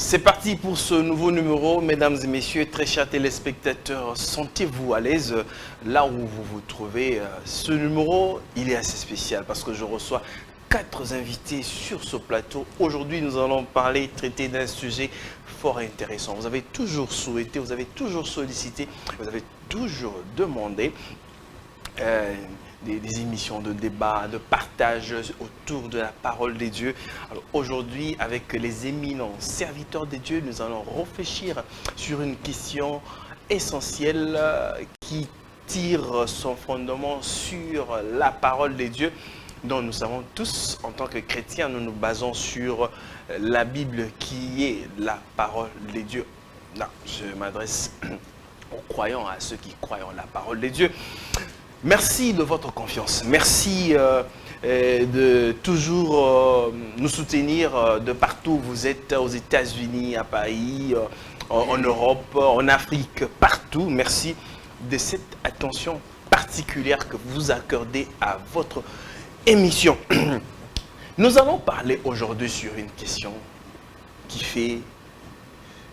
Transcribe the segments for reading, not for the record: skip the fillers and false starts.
C'est parti pour ce nouveau numéro, mesdames et messieurs, très chers téléspectateurs, sentez-vous à l'aise là où vous vous trouvez. Ce numéro, il est assez spécial parce que je reçois 4 invités sur ce plateau. Aujourd'hui, nous allons traiter d'un sujet fort intéressant. Vous avez toujours souhaité, vous avez toujours sollicité, vous avez toujours demandé des émissions de débat, de partage autour de la parole de Dieu. Alors aujourd'hui, avec les éminents serviteurs de Dieu, nous allons réfléchir sur une question essentielle qui tire son fondement sur la parole de Dieu, dont nous savons tous, en tant que chrétiens, nous nous basons sur la Bible qui est la parole de Dieu. Là, je m'adresse aux croyants, à ceux qui croient en la parole de Dieu. Merci de votre confiance. Merci de toujours nous soutenir de partout où vous êtes, aux États-Unis, à Paris, en Europe, en Afrique, partout. Merci de cette attention particulière que vous accordez à votre émission. Nous allons parler aujourd'hui sur une question qui fait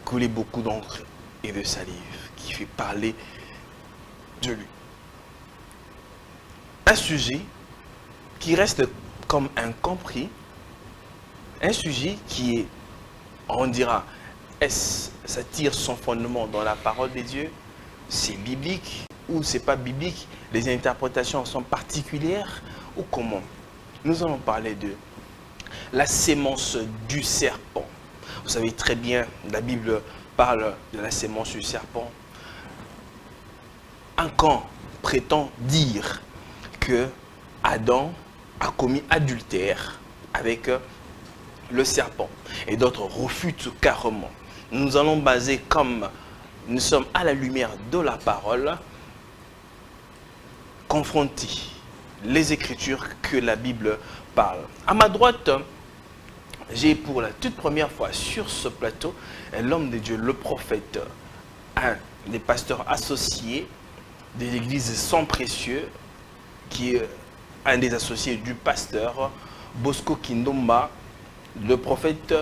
couler beaucoup d'encre et de salive, qui fait parler de lui. Un sujet qui reste comme incompris, un sujet qui est, on dira, ça tire son fondement dans la parole de Dieu, c'est biblique ou c'est pas biblique, les interprétations sont particulières ou comment? Nous allons parler de la sémence du serpent. Vous savez très bien, la Bible parle de la sémence du serpent. Un camp prétend dire que Adam a commis adultère avec le serpent et d'autres refutent carrément. Nous allons baser, comme nous sommes à la lumière de la parole, confronter les Écritures que la Bible parle. À ma droite, j'ai pour la toute première fois sur ce plateau l'homme de Dieu, le prophète, un des pasteurs associés de l'église Sang Précieux, qui est un des associés du pasteur Bosco Kindomba, le prophète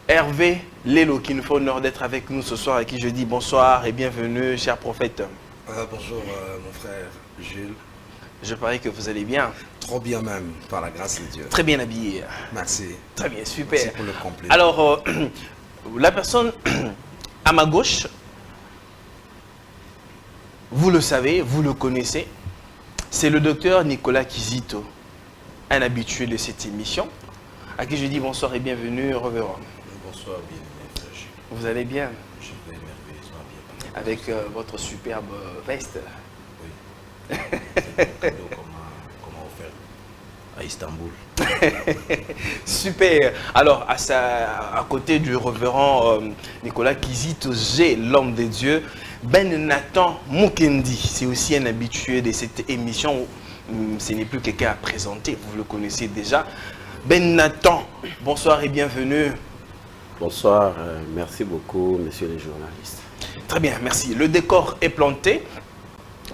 Hervé Lelo, qui nous fait l'honneur d'être avec nous ce soir, à qui je dis bonsoir et bienvenue, cher prophète. Bonjour mon frère Jules. Je parie que vous allez bien. Trop bien même, par la grâce de Dieu. Très bien habillé. Merci. Très bien, super. Merci pour le compliment. Alors, la personne à ma gauche, vous le savez, vous le connaissez, c'est le docteur Nicolas Kizito, un habitué de cette émission, à qui je dis bonsoir et bienvenue, reverend. Bonsoir, bienvenue, frère Jules. Vous allez bien? Je vais merveilleusement bien. Avec votre superbe veste. Oui. C'est un cadeau qu'on m'a offert à Istanbul. Super. Alors, à côté du révérend Nicolas Kizito, j'ai l'homme de Dieu, Ben Nathan Mukendi. C'est aussi un habitué de cette émission. Ce n'est plus quelqu'un à présenter, vous le connaissez déjà. Ben Nathan, bonsoir et bienvenue. Bonsoir, merci beaucoup, messieurs les journalistes. Très bien, merci. Le décor est planté.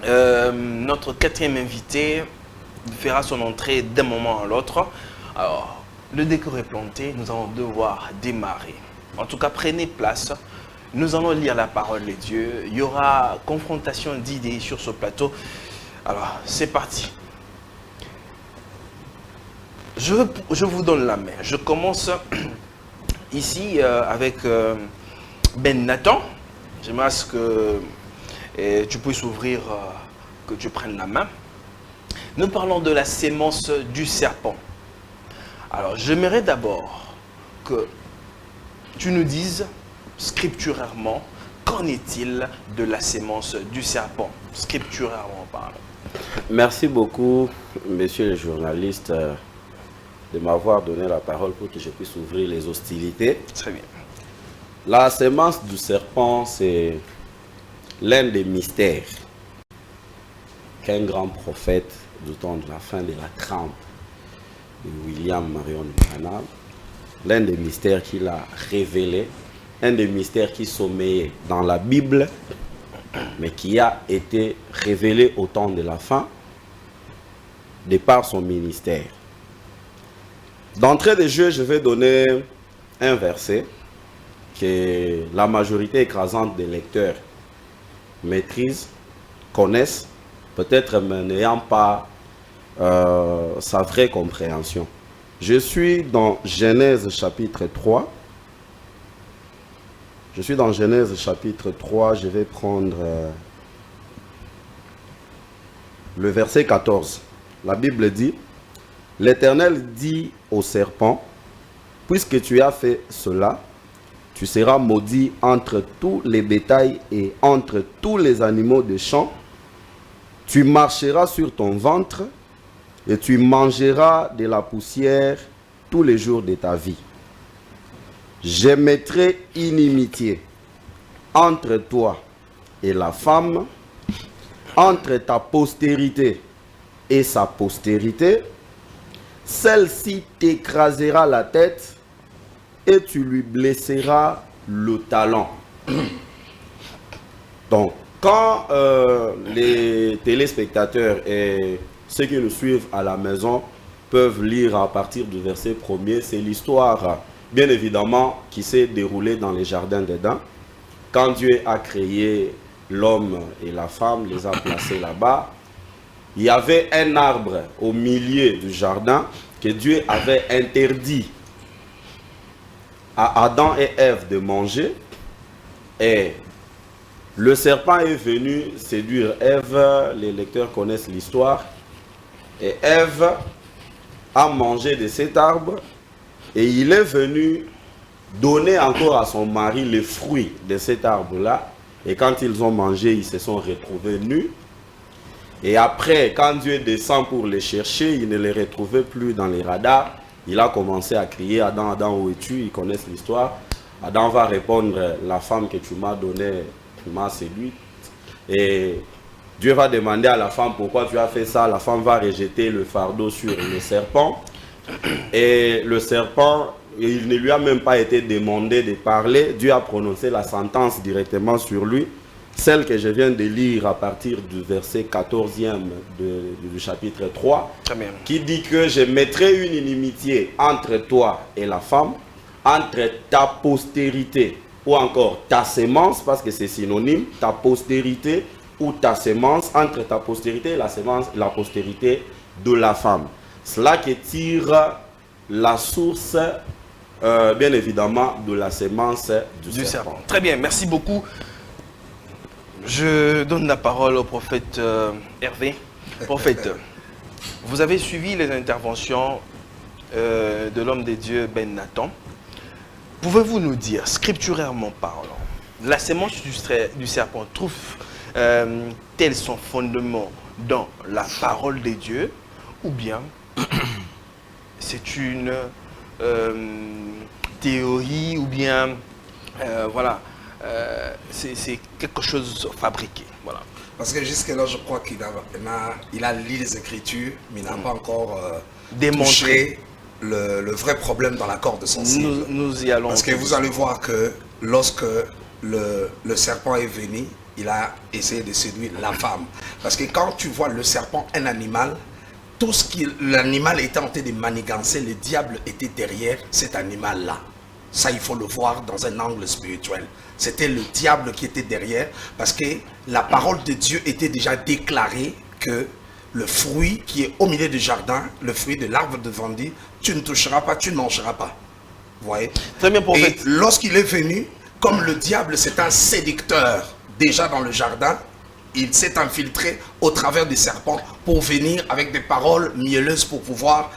Notre quatrième invité fera son entrée d'un moment à l'autre. Alors, le décor est planté, nous allons devoir démarrer. En tout cas, prenez place. Nous allons lire la parole de Dieu. Il y aura confrontation d'idées sur ce plateau. Alors, c'est parti. Je vous donne la main. Je commence ici avec Ben Nathan. J'aimerais que tu puisses ouvrir, que tu prennes la main. Nous parlons de la sémence du serpent. Alors, j'aimerais d'abord que tu nous dises scripturairement, qu'en est-il de la sémence du serpent, scripturairement parlant? Merci beaucoup, messieurs les journalistes, de m'avoir donné la parole pour que je puisse ouvrir les hostilités. Très bien. La sémence du serpent, c'est l'un des mystères qu'un grand prophète du temps de la fin de la crampe de William Marion Branham, l'un des mystères qu'il a révélé, un des mystères qui sommeillait dans la Bible, mais qui a été révélé au temps de la fin, de par son ministère. D'entrée de jeu, je vais donner un verset que la majorité écrasante des lecteurs maîtrisent, connaissent, peut-être mais n'ayant pas sa vraie compréhension. Je suis dans Genèse chapitre 3. Je suis dans Genèse chapitre 3, je vais prendre le verset 14. La Bible dit, l'Éternel dit au serpent, puisque tu as fait cela, tu seras maudit entre tous les bétails et entre tous les animaux des champs. Tu marcheras sur ton ventre et tu mangeras de la poussière tous les jours de ta vie. Je mettrai inimitié entre toi et la femme, entre ta postérité et sa postérité. Celle-ci t'écrasera la tête et tu lui blesseras le talon. Donc, quand les téléspectateurs et ceux qui nous suivent à la maison peuvent lire à partir du verset 1er, c'est l'histoire, bien évidemment, qui s'est déroulée dans les jardins d'Éden. Quand Dieu a créé l'homme et la femme, les a placés là-bas, il y avait un arbre au milieu du jardin que Dieu avait interdit à Adam et Ève de manger. Et le serpent est venu séduire Ève, les lecteurs connaissent l'histoire. Et Ève a mangé de cet arbre et il est venu donner encore à son mari les fruits de cet arbre-là. Et quand ils ont mangé, ils se sont retrouvés nus. Et après, quand Dieu descend pour les chercher, il ne les retrouvait plus dans les radars. Il a commencé à crier, Adam, Adam, où es-tu? Ils connaissent l'histoire. Adam va répondre, la femme que tu m'as donnée, tu m'as séduite. Et Dieu va demander à la femme pourquoi tu as fait ça. La femme va rejeter le fardeau sur le serpent. Et le serpent, il ne lui a même pas été demandé de parler. Dieu a prononcé la sentence directement sur lui. Celle que je viens de lire à partir du verset 14e du chapitre 3. Qui dit que je mettrai une inimitié entre toi et la femme, entre ta postérité ou encore ta sémence, parce que c'est synonyme, ta postérité ou ta sémence, entre ta postérité et la sémence, la postérité de la femme. Cela qui tire la source, bien évidemment, de la sémence du serpent. Très bien, merci beaucoup. Je donne la parole au prophète Hervé. Prophète, vous avez suivi les interventions de l'homme de Dieu Ben Nathan. Pouvez-vous nous dire, scripturairement parlant, la sémence du serpent trouve-t-elle son fondement dans la parole de Dieu ou bien c'est une théorie ou bien voilà, c'est quelque chose fabriqué, voilà. Parce que jusque-là, je crois qu'il a lu les Écritures, mais il n'a pas encore démontré le vrai problème dans la corde sensible. Nous y allons. Parce que vous allez voir que lorsque le serpent est venu, il a essayé de séduire la femme. Parce que quand tu vois le serpent, un animal, tout ce que l'animal était en train de manigancer, le diable était derrière cet animal-là. Ça, il faut le voir dans un angle spirituel. C'était le diable qui était derrière, parce que la parole de Dieu était déjà déclarée que le fruit qui est au milieu du jardin, le fruit de l'arbre de vendie, tu ne toucheras pas, tu ne mangeras pas. Vous voyez? Très bien, prophète. Et lorsqu'il est venu, comme le diable c'est un séducteur déjà dans le jardin, il s'est infiltré au travers du serpent pour venir avec des paroles mielleuses pour pouvoir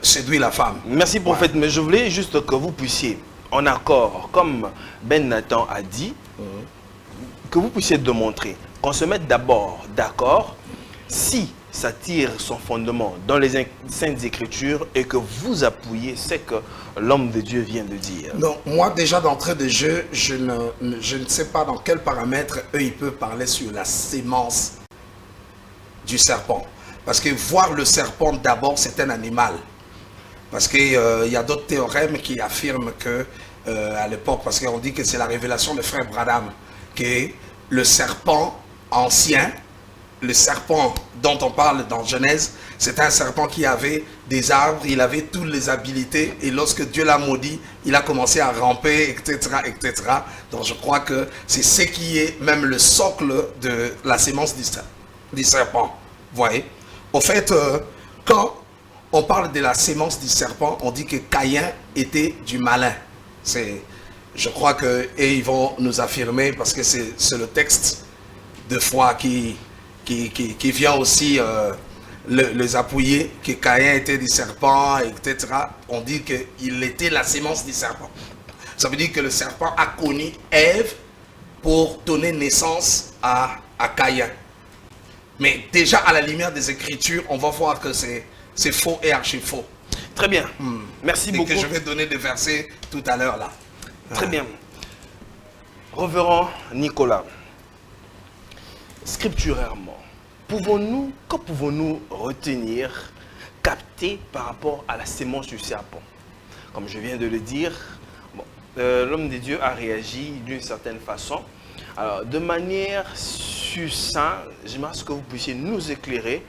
séduire la femme. Merci prophète, mais je voulais juste que vous puissiez, en accord, comme Ben Nathan a dit, que vous puissiez démontrer, qu'on se mette d'abord d'accord, si ça tire son fondement dans les Saintes Écritures et que vous appuyez ce que l'homme de Dieu vient de dire. Donc moi déjà d'entrée de jeu, je ne sais pas dans quels paramètres eux ils peuvent parler sur la sémence du serpent. Parce que voir le serpent d'abord c'est un animal. Parce qu'il y a d'autres théorèmes qui affirment que à l'époque, parce qu'on dit que c'est la révélation de frère Branham, que le serpent ancien, le serpent dont on parle dans Genèse, c'est un serpent qui avait des arbres, il avait toutes les habiletés, et lorsque Dieu l'a maudit, il a commencé à ramper, etc., etc. Donc je crois que c'est ce qui est même le socle de la sémence du serpent. Vous voyez? En fait, quand on parle de la sémence du serpent, on dit que Caïn était du malin. Je crois que, et ils vont nous affirmer, parce que c'est le texte de foi qui vient aussi les appuyer, que Caïn était du serpent, etc. On dit qu'il était la sémence du serpent. Ça veut dire que le serpent a connu Ève pour donner naissance à Caïn. Mais déjà à la lumière des Écritures, on va voir que c'est faux et archi faux. Très bien. Merci beaucoup. Et que je vais donner des versets tout à l'heure là. Très bien. Révérend Nicolas, scripturairement, que pouvons-nous retenir, capter par rapport à la sémence du serpent? Comme je viens de le dire, l'homme de Dieu a réagi d'une certaine façon. Alors, de manière succincte, j'aimerais que vous puissiez nous éclairer,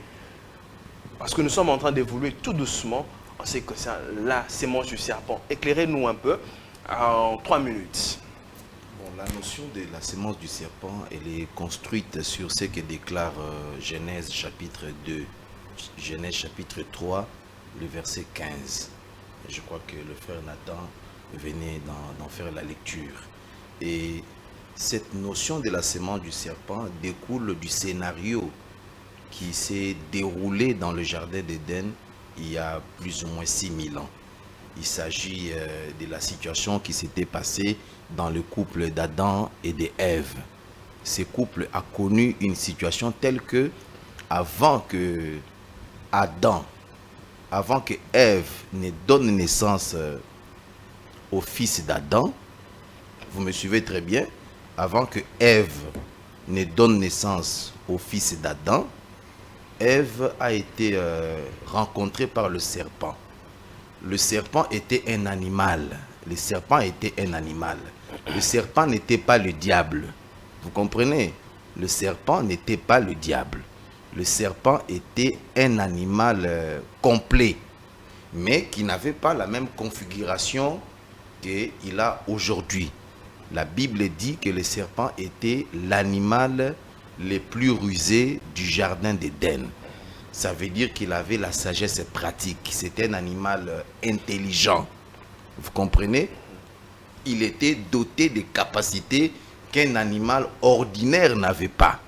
parce que nous sommes en train d'évoluer tout doucement en ce qui concerne la sémence du serpent. Éclairez-nous un peu en 3 minutes. Bon, la notion de la sémence du serpent, elle est construite sur ce que déclare Genèse chapitre 2, Genèse chapitre 3, le verset 15. Je crois que le frère Nathan venait d'en faire la lecture. Et cette notion de la sémence du serpent découle du scénario qui s'est déroulé dans le jardin d'Éden il y a plus ou moins 6000 ans. Il s'agit de la situation qui s'était passée dans le couple d'Adam et d'Ève. Ce couple a connu une situation telle que avant que Ève ne donne naissance au fils d'Adam, vous me suivez très bien, avant que Ève ne donne naissance au fils d'Adam, Ève a été rencontrée par le serpent. Le serpent était un animal. Le serpent était un animal. Le serpent n'était pas le diable. Vous comprenez? Le serpent n'était pas le diable. Le serpent était un animal complet, mais qui n'avait pas la même configuration qu'il a aujourd'hui. La Bible dit que le serpent était l'animal le plus rusé du jardin d'Éden. Ça veut dire qu'il avait la sagesse pratique. C'était un animal intelligent. Vous comprenez? Il était doté de capacités qu'un animal ordinaire n'avait pas.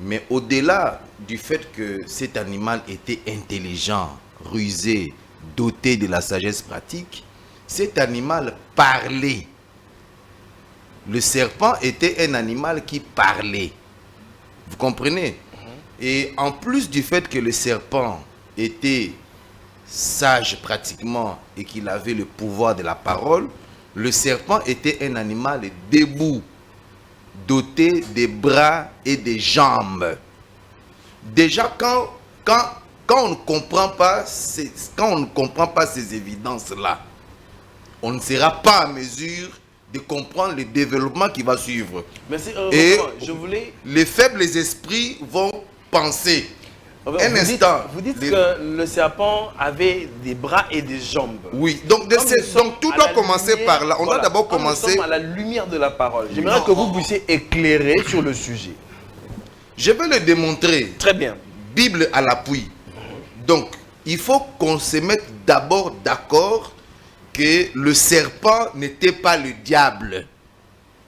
Mais au-delà du fait que cet animal était intelligent, rusé, doté de la sagesse pratique, cet animal parlait. Le serpent était un animal qui parlait. Vous comprenez? Et en plus du fait que le serpent était sage pratiquement et qu'il avait le pouvoir de la parole, le serpent était un animal debout, doté des bras et des jambes. Déjà, quand on ne comprend pas ces évidences-là, on ne sera pas en mesure de comprendre le développement qui va suivre. Merci. Et les faibles esprits vont penser. Vous dites que le serpent avait des bras et des jambes. Oui, donc tout doit commencer par là. On doit d'abord commencer. Nous sommes à la lumière de la parole. J'aimerais que vous puissiez éclairer sur le sujet. Je vais le démontrer. Très bien. Bible à l'appui. Donc, il faut qu'on se mette d'abord d'accord que le serpent n'était pas le diable.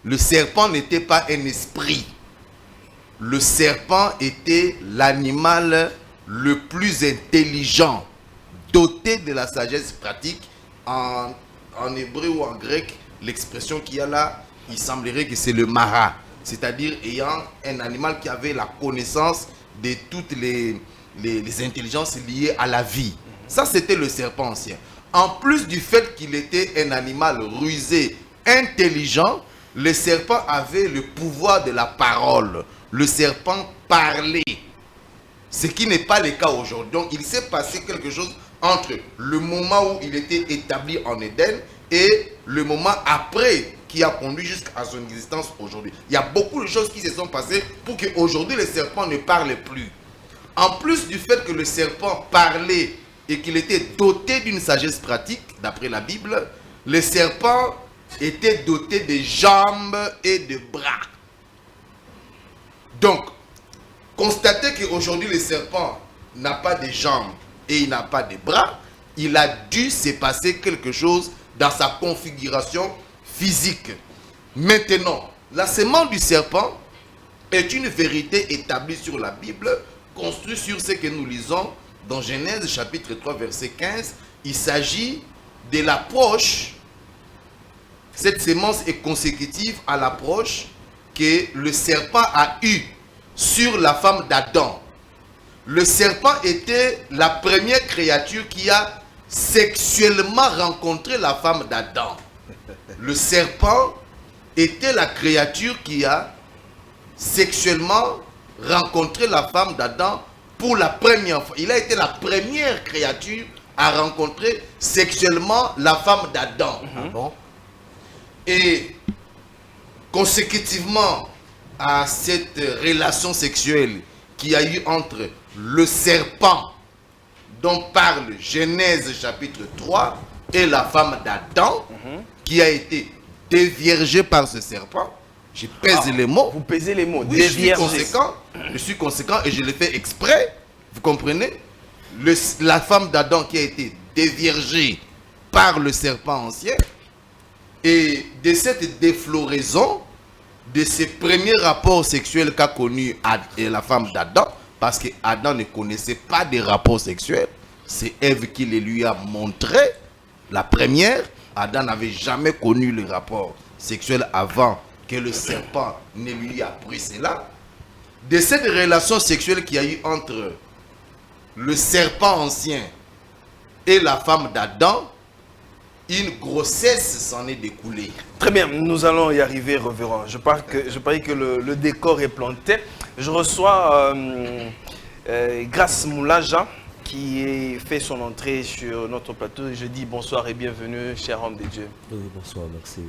Le serpent n'était pas un esprit. Le serpent était l'animal le plus intelligent, doté de la sagesse pratique. En hébreu ou en grec, l'expression qu'il y a là, il semblerait que c'est le mara, c'est-à-dire ayant un animal qui avait la connaissance de toutes les intelligences liées à la vie. Ça, c'était le serpent ancien. En plus du fait qu'il était un animal rusé, intelligent, le serpent avait le pouvoir de la parole. Le serpent parlait. Ce qui n'est pas le cas aujourd'hui. Donc, il s'est passé quelque chose entre le moment où il était établi en Éden et le moment après qui a conduit jusqu'à son existence aujourd'hui. Il y a beaucoup de choses qui se sont passées pour qu'aujourd'hui le serpent ne parle plus. En plus du fait que le serpent parlait et qu'il était doté d'une sagesse pratique, d'après la Bible, le serpent était doté de jambes et de bras. Donc, constatez qu'aujourd'hui le serpent n'a pas de jambes et il n'a pas de bras, il a dû se passer quelque chose dans sa configuration physique. Maintenant, la semence du serpent est une vérité établie sur la Bible, construite sur ce que nous lisons dans Genèse chapitre 3 verset 15. Il s'agit de l'approche. Cette sémence est consécutive à l'approche que le serpent a eue sur la femme d'Adam. Le serpent était la première créature qui a sexuellement rencontré la femme d'Adam. Le serpent était la créature qui a sexuellement rencontré la femme d'Adam pour la première fois. Il a été la première créature à rencontrer sexuellement la femme d'Adam. Bon. Et consécutivement à cette relation sexuelle qu'il y a eu entre le serpent dont parle Genèse chapitre 3 et la femme d'Adam qui a été déviergée par ce serpent. Je pèse les mots. Vous pesez les mots. Oui, je suis conséquent et je le fais exprès. Vous comprenez? La femme d'Adam qui a été déviergée par le serpent ancien. Et de cette défloraison, de ces premiers rapports sexuels qu'a connu la femme d'Adam, parce que Adam ne connaissait pas des rapports sexuels, c'est Ève qui les lui a montré. La première, Adam n'avait jamais connu le rapport sexuel avant que le serpent ne lui a appris cela. De cette relation sexuelle qu'il y a eu entre le serpent ancien et la femme d'Adam, une grossesse s'en est découlée. Très bien, nous allons y arriver, révérend. Je parie que le décor est planté. Je reçois Grace Moulaja qui fait son entrée sur notre plateau. Je dis bonsoir et bienvenue, cher homme de Dieu. Oui, bonsoir, merci.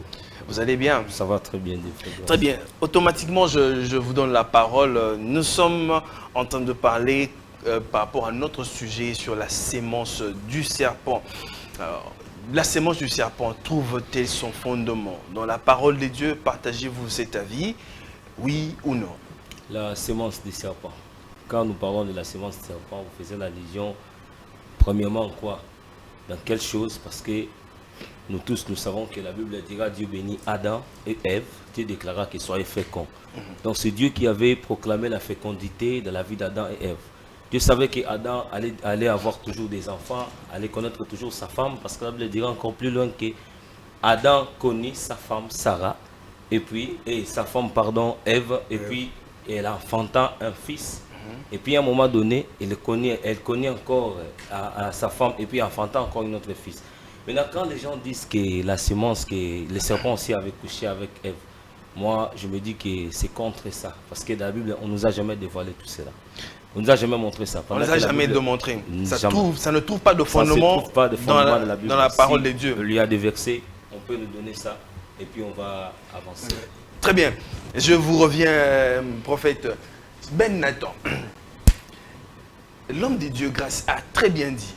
Vous allez bien? Ça va très bien. Très bien. Automatiquement, je vous donne la parole. Nous sommes en train de parler par rapport à notre sujet sur la sémence du serpent. Alors, la sémence du serpent trouve-t-elle son fondement dans la parole de Dieu? Partagez-vous cet avis, oui ou non? La sémence du serpent. Quand nous parlons de la sémence du serpent, vous faisiez l'allusion, premièrement, quoi? Dans quelle chose? Parce que nous tous, nous savons que la Bible dira Dieu bénit Adam et Ève. Dieu déclara qu'ils soient féconds. Donc c'est Dieu qui avait proclamé la fécondité de la vie d'Adam et Ève. Dieu savait qu'Adam allait avoir toujours des enfants, allait connaître toujours sa femme, parce que la Bible dira encore plus loin que Adam connaît sa femme Sarah, sa femme, Ève, et puis elle enfanta un fils. Et puis à un moment donné, elle connaît encore à sa femme, et puis enfanta encore une autre fils. Maintenant, quand les gens disent que la sémence, que le serpent aussi avait couché avec Ève, moi je me dis que c'est contre ça, parce que dans la Bible, on ne nous a jamais dévoilé tout cela. On ne nous a jamais montré ça. On ne nous a jamais démontré. Ça ne trouve pas de fondement, dans la parole de Dieu. Il y a des versets, on peut nous donner ça et puis on va avancer. Très bien. Je vous reviens, prophète Ben Nathan. L'homme de Dieu, Grâce, a très bien dit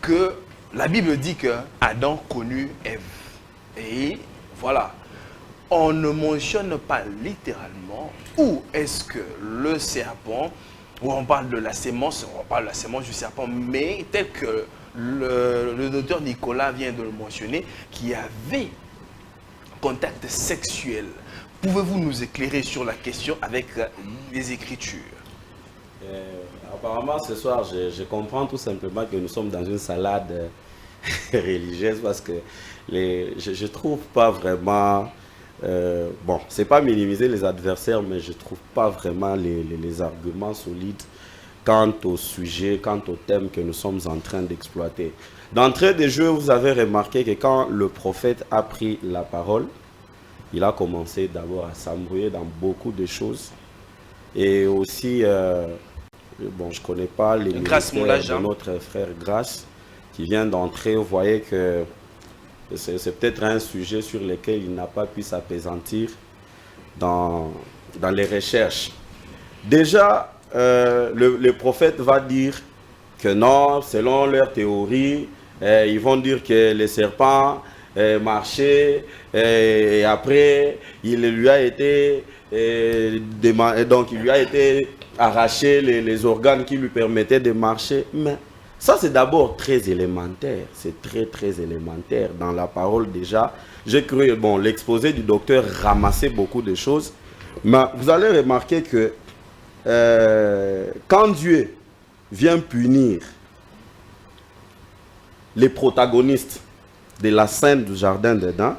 que la Bible dit que Adam connut Ève. Et voilà. On ne mentionne pas littéralement où est-ce que le serpent, où on parle de la sémence du serpent, mais tel que le docteur Nicolas vient de le mentionner, qui avait contact sexuel. Pouvez-vous nous éclairer sur la question avec les Écritures? Apparemment, ce soir, je comprends tout simplement que nous sommes dans une salade religieuse parce que je ne trouve pas vraiment... bon, c'est pas minimiser les adversaires, mais je trouve pas vraiment les arguments solides quant au sujet, quant au thème que nous sommes en train d'exploiter. D'entrée de jeu, vous avez remarqué que quand le prophète a pris la parole, il a commencé d'abord à s'embrouiller dans beaucoup de choses. Et aussi, bon, je connais pas les ministères de notre frère Grace qui vient d'entrer. Vous voyez que c'est peut-être un sujet sur lequel il n'a pas pu s'appesantir dans les recherches. Déjà, le prophète va dire que non, selon leur théorie, ils vont dire que les serpents marchaient et après, il lui a été arraché les organes qui lui permettaient de marcher. Mais ça, c'est d'abord très élémentaire. C'est très élémentaire. Dans la parole, déjà, j'ai cru, bon, l'exposé du docteur ramassait beaucoup de choses. Mais vous allez remarquer que quand Dieu vient punir les protagonistes de la scène du jardin d'Éden,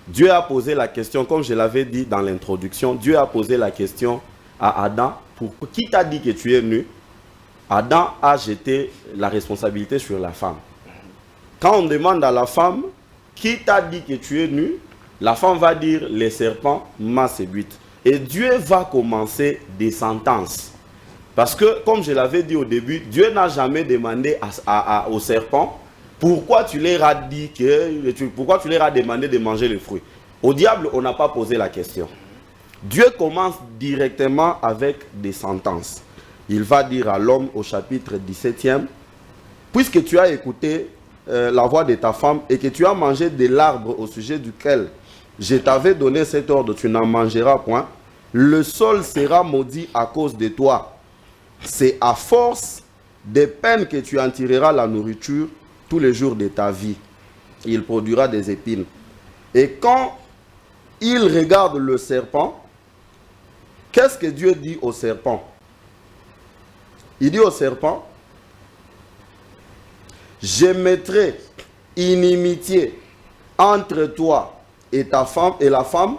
Dieu a posé la question, comme je l'avais dit dans l'introduction, Dieu a posé la question à Adam, qui t'a dit que tu es nu? Adam a jeté la responsabilité sur la femme. Quand on demande à la femme, qui t'a dit que tu es nu? La femme va dire, les serpents m'a séduite. Et Dieu va commencer des sentences. Parce que, comme je l'avais dit au début, Dieu n'a jamais demandé au serpent, pourquoi tu leur as dit pourquoi tu leur as demandé de manger le fruit? Au diable, on n'a pas posé la question. Dieu commence directement avec des sentences. Il va dire à l'homme au chapitre 17e, puisque tu as écouté la voix de ta femme et que tu as mangé de l'arbre au sujet duquel je t'avais donné cet ordre, tu n'en mangeras point, le sol sera maudit à cause de toi. C'est à force des peines que tu en tireras la nourriture tous les jours de ta vie. Il produira des épines. Et quand il regarde le serpent, qu'est-ce que Dieu dit au serpent? Il dit au serpent, je mettrai inimitié entre toi et ta femme et la femme,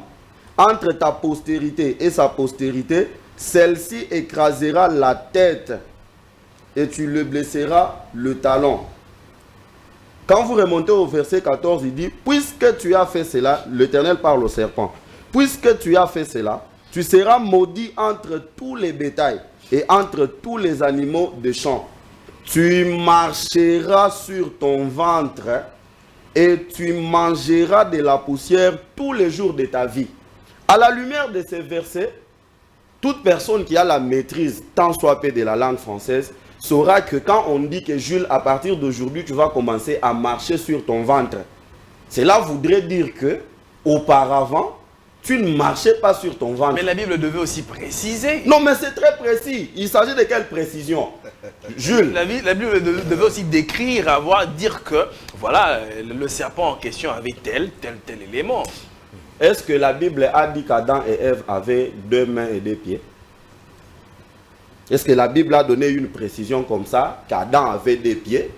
entre ta postérité et sa postérité, celle-ci écrasera la tête et tu le blesseras le talon. Quand vous remontez au verset 14, il dit, puisque tu as fait cela, l'Éternel parle au serpent, puisque tu as fait cela, tu seras maudit entre tous les bétails et entre tous les animaux des champs. Tu marcheras sur ton ventre et tu mangeras de la poussière tous les jours de ta vie. À la lumière de ces versets, toute personne qui a la maîtrise, tant soit peu de la langue française, saura que quand on dit que Jules, à partir d'aujourd'hui, tu vas commencer à marcher sur ton ventre, cela voudrait dire que, auparavant, tu ne marchais pas sur ton ventre. Mais la Bible devait aussi préciser. Non, mais c'est très précis. Il s'agit de quelle précision? Jules. La Bible devait aussi décrire, dire que, voilà, le serpent en question avait tel élément. Est-ce que la Bible a dit qu'Adam et Ève avaient 2 mains et 2 pieds? Est-ce que la Bible a donné une précision comme ça, qu'Adam avait 2 pieds,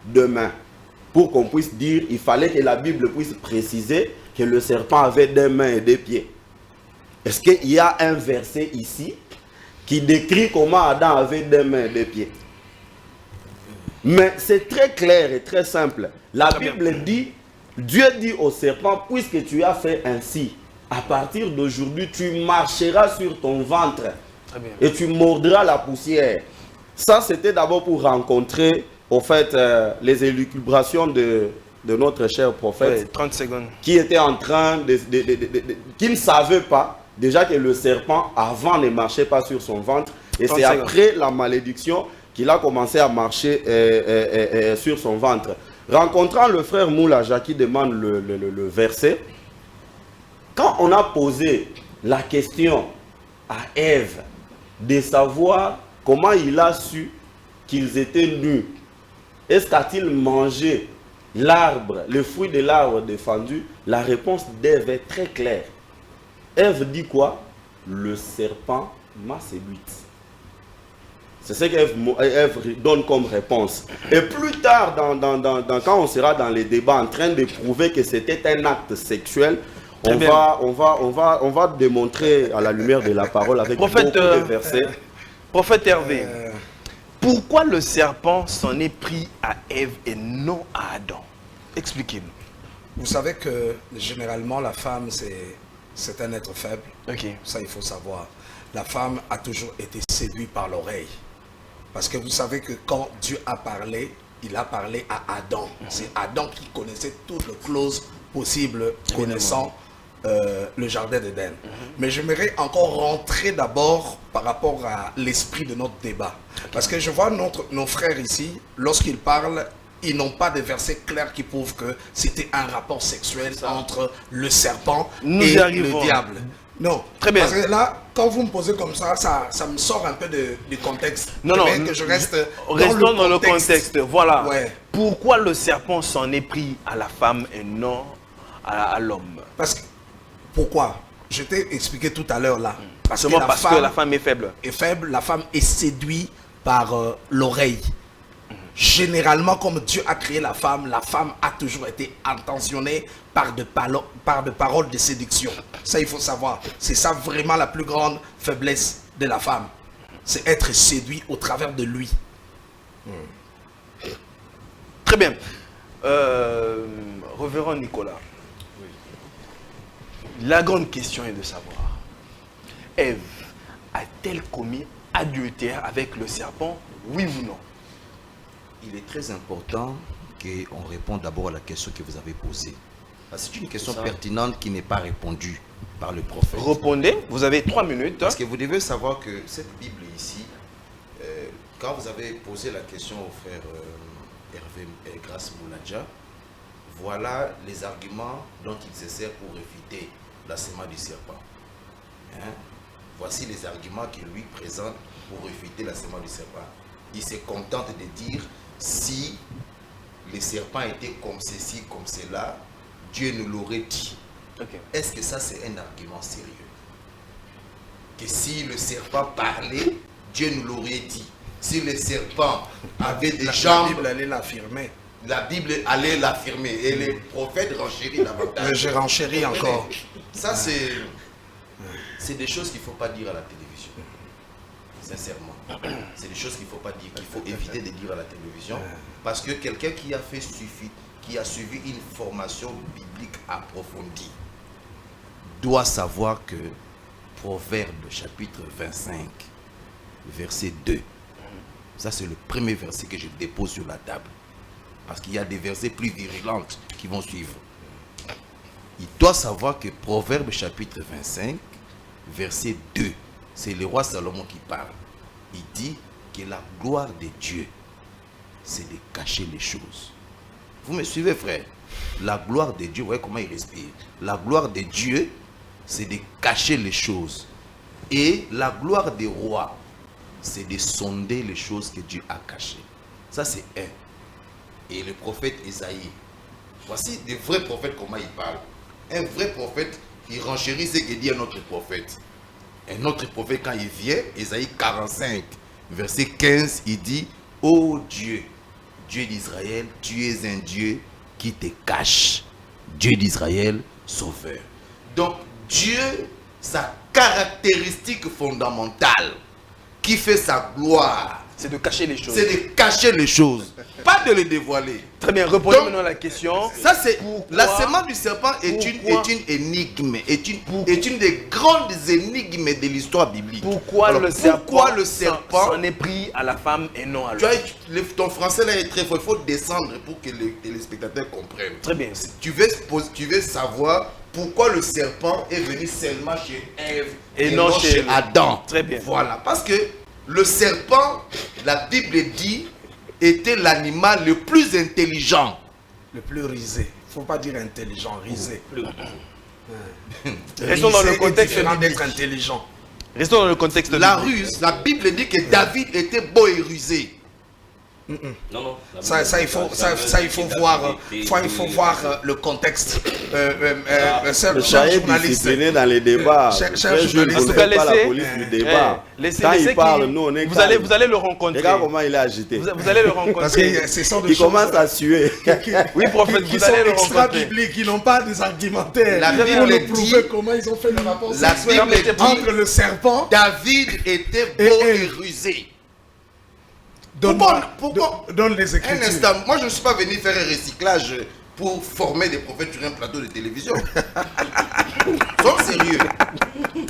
2 mains? Pour qu'on puisse dire, il fallait que la Bible puisse préciser que le serpent avait 2 mains et 2 pieds. Est-ce qu'il y a un verset ici qui décrit comment Adam avait 2 mains et 2 pieds? Mais c'est très clair et très simple. La Bible dit, Dieu dit au serpent, puisque tu as fait ainsi, à partir d'aujourd'hui, tu marcheras sur ton ventre et tu mordras la poussière. Ça, c'était d'abord pour rencontrer, au fait, les élucubrations de notre cher prophète. 30 secondes. Qui était en train qui ne savait pas déjà que le serpent, avant, ne marchait pas sur son ventre. Et c'est après la malédiction qu'il a commencé à marcher sur son ventre. Rencontrant le frère Moulaja qui demande le verset, quand on a posé la question à Ève de savoir comment il a su qu'ils étaient nus, est-ce qu'a-t-il mangé l'arbre, le fruit de l'arbre défendu? La réponse d'Ève est très claire. Ève dit quoi? Le serpent m'a séduite. C'est ce qu'Ève donne comme réponse. Et plus tard, quand on sera dans les débats en train de prouver que c'était un acte sexuel, on va démontrer à la lumière de la parole avec beaucoup de versets. Prophète Hervé, pourquoi le serpent s'en est pris à Ève et non à Adam? Expliquez-nous. Vous savez que généralement la femme c'est un être faible. Okay. Ça il faut savoir. La femme a toujours été séduite par l'oreille. Parce que vous savez que quand Dieu a parlé, il a parlé à Adam. C'est Adam qui connaissait toutes les clauses possibles connaissant le jardin d'Éden. Mais j'aimerais encore rentrer d'abord par rapport à l'esprit de notre débat. Parce que je vois nos frères ici, lorsqu'ils parlent, ils n'ont pas de versets clairs qui prouvent que c'était un rapport sexuel entre le serpent et le diable. Non, très bien. Parce que là, quand vous me posez comme ça, ça me sort un peu du contexte. Non, que je reste restons dans le contexte. Voilà. Ouais. Pourquoi le serpent s'en est pris à la femme et non à l'homme? Parce que, pourquoi? Je t'ai expliqué tout à l'heure là. Parce que la femme est faible. Est faible, la femme est séduite par l'oreille. Généralement, comme Dieu a créé la femme a toujours été intentionnée par de paroles de séduction. Ça, il faut savoir. C'est ça vraiment la plus grande faiblesse de la femme. C'est être séduit au travers de lui. Très bien. Révérend Nicolas. La grande question est de savoir, Ève a-t-elle commis adultère avec le serpent, oui ou non? Il est très important qu'on réponde d'abord à la question que vous avez posée. Parce que c'est une question pertinente qui n'est pas répondue par le prophète. Répondez, vous avez 3 minutes. Parce que vous devez savoir que cette Bible ici, quand vous avez posé la question au frère Hervé Grace Mouladja, voilà les arguments dont il se sert pour réfuter la sémence du serpent. Voici les arguments qu'il lui présente pour réfuter la sémence du serpent. Il se contente de dire, si les serpents étaient comme ceci, comme cela, Dieu nous l'aurait dit. Est-ce que ça c'est un argument sérieux? Que si le serpent parlait, Dieu nous l'aurait dit. Si le serpent avait des jambes, la Bible allait l'affirmer. La Bible allait l'affirmer. Et les prophètes renchérissent davantage. Mais je renchéris encore. Ça c'est des choses qu'il ne faut pas dire à la télévision. Sincèrement. C'est des choses qu'il ne faut pas dire, qu'il faut éviter de dire à la télévision. Parce que quelqu'un qui a suivi une formation biblique approfondie doit savoir que Proverbe chapitre 25, verset 2, ça c'est le premier verset que je dépose sur la table. Parce qu'il y a des versets plus virulents qui vont suivre. Il doit savoir que Proverbe chapitre 25, verset 2, c'est le roi Salomon qui parle. Il dit que la gloire de Dieu, c'est de cacher les choses. Vous me suivez, frère? La gloire de Dieu, vous voyez comment il respire. La gloire de Dieu, c'est de cacher les choses. Et la gloire des rois, c'est de sonder les choses que Dieu a cachées. Ça, c'est un. Et le prophète Esaïe, voici des vrais prophètes, comment il parle. Un vrai prophète, il renchérit ce que dit un autre prophète. Un autre prophète, quand il vient, Esaïe 45, verset 15, il dit, ô Dieu, Dieu d'Israël, tu es un Dieu qui te cache. Dieu d'Israël, sauveur. Donc, Dieu, sa caractéristique fondamentale, qui fait sa gloire, c'est de cacher les choses. C'est de cacher les choses, pas de les dévoiler. Très bien, répondez maintenant à la question. Ça, c'est la sémence du serpent est une énigme, est une des grandes énigmes de l'histoire biblique. Pourquoi le serpent s'en est pris à la femme et non à l'homme? Ton français là est très fort, il faut descendre pour que les téléspectateurs comprennent. Très bien. Tu veux savoir pourquoi le serpent est venu seulement chez Ève et non chez Adam. Très bien. Voilà, parce que le serpent, la Bible dit, était l'animal le plus intelligent. Le plus risé. Il ne faut pas dire intelligent, risé. Restons dans le contexte d'être intelligent. Restons dans le contexte de la ruse. La Bible dit que David était beau et rusé. Non. Ça, il faut voir le contexte. Le chef discipliné dans les débats. Je ne pas la police du débat. Quand il parle, nous on est vous allez le rencontrer. Regarde comment il est agité. Vous allez le rencontrer. Parce que c'est ça de il commence à suer. Oui, prophète, vous allez le rencontrer. Bibliques, qui n'ont pas des argumentaires. La Bible dit comment ils ont fait le rapport entre le serpent. David était beau et rusé. Pourquoi donne les Écritures. Un instant, moi je ne suis pas venu faire un recyclage pour former des prophètes sur un plateau de télévision. Sois sérieux.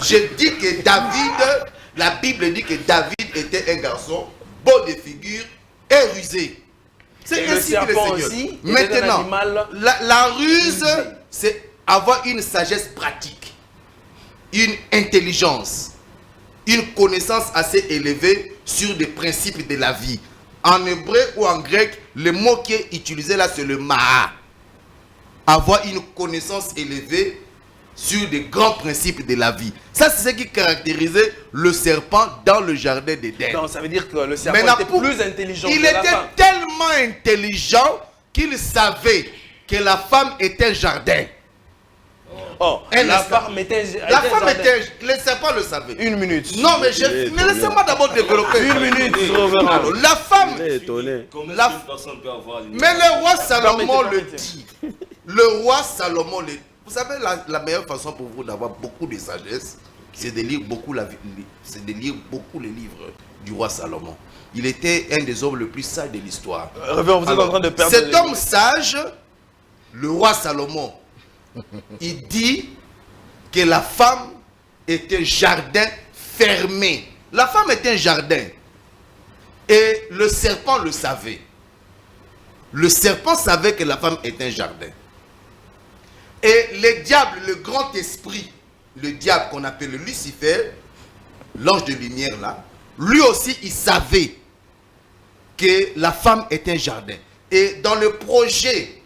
J'ai dit que David, la Bible dit que David était un garçon beau de figure et rusé. C'est Et le ainsi que le serpent Seigneur. aussi était un Maintenant, animal la ruse, rusé. c'est avoir une sagesse pratique, une intelligence, une connaissance assez élevée sur des principes de la vie. En hébreu ou en grec, le mot qui est utilisé là, c'est le maha. Avoir une connaissance élevée sur des grands principes de la vie. Ça, c'est ce qui caractérisait le serpent dans le jardin d'Éden. Non, ça veut dire que le serpent Maintenant, était plus intelligent il que la était femme. tellement intelligent qu'il savait que la femme était un jardin. Oh, Un la instant. femme était La femme jardin. était... Le serpent le savait. Une minute. Non, mais laissez-moi d'abord développer. Une minute, révérend. Alors, la femme... Il est étonné. Comment La- est-ce qu'une personne peut avoir l'image? Mais le roi Salomon le Permettez. dit. Le roi Salomon le dit. Vous savez, la meilleure façon pour vous d'avoir beaucoup de sagesse, c'est de lire beaucoup c'est de lire beaucoup les livres du roi Salomon. Il était un des hommes les plus sages de l'histoire. Révérend, vous êtes en train de perdre. Cet homme sage, le roi Salomon, il dit que la femme est un jardin fermé. La femme est un jardin. Et le serpent le savait. Le serpent savait que la femme est un jardin. Et le diable, le grand esprit, le diable qu'on appelle Lucifer, l'ange de lumière là, lui aussi il savait que la femme est un jardin. Et dans le projet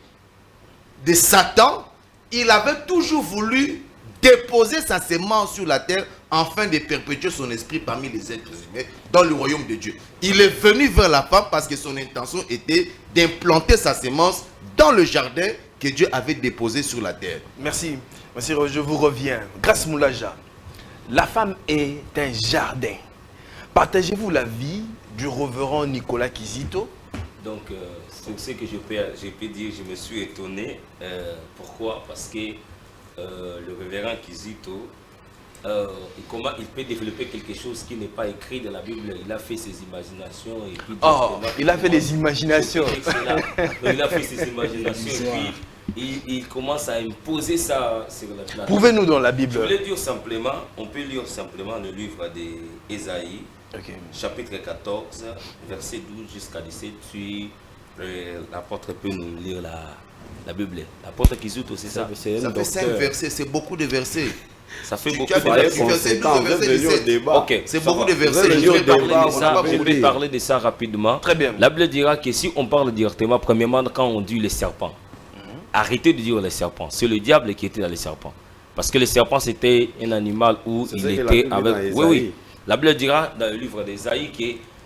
de Satan, il avait toujours voulu déposer sa semence sur la terre afin de perpétuer son esprit parmi les êtres humains dans le royaume de Dieu. Il est venu vers la femme parce que son intention était d'implanter sa semence dans le jardin que Dieu avait déposé sur la terre. Merci. Merci, je vous reviens. Grâce Moulaja, la femme est un jardin. Partagez-vous la vie du révérend Nicolas Kizito? Donc, c'est ce que je peux dire, je me suis étonné. Pourquoi? Parce que le révérend Kizito, il peut développer quelque chose qui n'est pas écrit dans la Bible. Il a fait ses imaginations. Et puis, Oh, il a fait des imaginations. Il a fait ses imaginations et puis il commence à imposer ça sur la planète. Prouvez-nous dans la Je Bible. voulais dire simplement, on peut lire simplement le livre d'Ésaïe, Ok. chapitre 14, verset 12 jusqu'à 17, puis l'apôtre peut nous lire la Bible. L'apôtre Kizito, c'est ça. C'est Ça un fait 5 docteur. versets, c'est beaucoup de versets. Ça fait Tu beaucoup as de dit Soyez verset versets. conséquents, verset revenez au 17. débat. Ok, C'est ça beaucoup va. de versets. Venez Je au vais débat, parler de on ça, va je vous vais dire. parler de ça rapidement. Très bien. La Bible dira que si on parle directement, premièrement, quand on dit les serpents, arrêtez de dire les serpents. C'est le diable qui était dans les serpents. Parce que le serpent, c'était un animal où C'est il ce que la était Bible avec... dit dans Oui, oui. Ésaïe. La Bible dira dans le livre d'Ésaïe que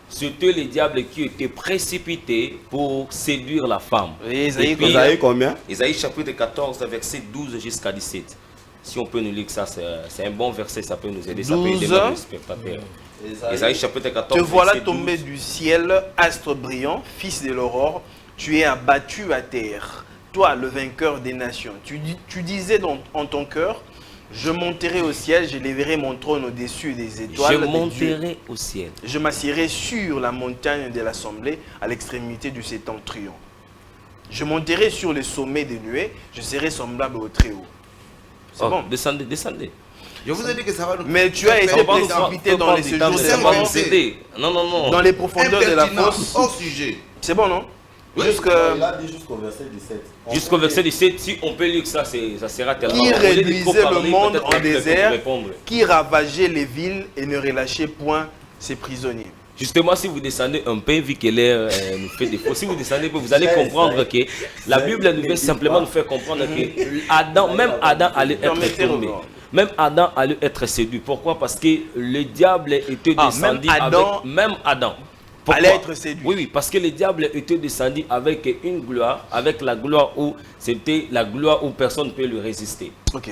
c'était les diables qui étaient précipités pour séduire la femme. Et Ésaïe, Et puis, Vous avez combien? Ésaïe chapitre 14, verset 12 jusqu'à 17. Si on peut nous lire ça, c'est un bon verset, ça peut nous aider, ça peut aider 12. même les spectateurs. Ésaïe chapitre 14, Te voilà verset tombé 12. du ciel, astre brillant, fils de l'aurore. Tu es abattu à terre, toi le vainqueur des nations. Tu disais en ton cœur, je monterai au ciel, je lèverai mon trône au-dessus des étoiles. Je des dieux. monterai au ciel. Je m'assierai sur la montagne de l'assemblée, à l'extrémité du septentrion. Je monterai sur le sommet des nuées, je serai semblable au Très-Haut. C'est Oh, bon. descendez, descendez. Je vous ai dit que ça va nous... Mais tu as été On va nous précipité dans les séjours c'est des un morts, verset. Non, non, non. dans les profondeurs de la Impertinent, fosse. hors sujet. C'est bon, non? Oui. Jusqu'à... Il a dit jusqu'au verset 17. Jusqu'au verset 17, si on peut lire ça, ça sera tellement... Qui Au lieu de trop réduisait le parler, monde peut-être en qu'après, désert, faut répondre. qui ravageait les villes et ne relâchait point ses prisonniers. Justement, si vous descendez un peu, vu que l'air nous fait défaut, si vous descendez un peu, vous allez comprendre que la Bible nous veut simplement nous faire comprendre que Adam, même Adam allait être Permettez, tombé. Reverend. Même Adam allait être séduit. Pourquoi? Parce que le diable était descendu même Adam avec... Même Adam. Pourquoi? allait être séduit. Oui, oui, parce que le diable était descendu avec une gloire, avec la gloire où c'était la gloire où personne ne peut lui résister. Ok.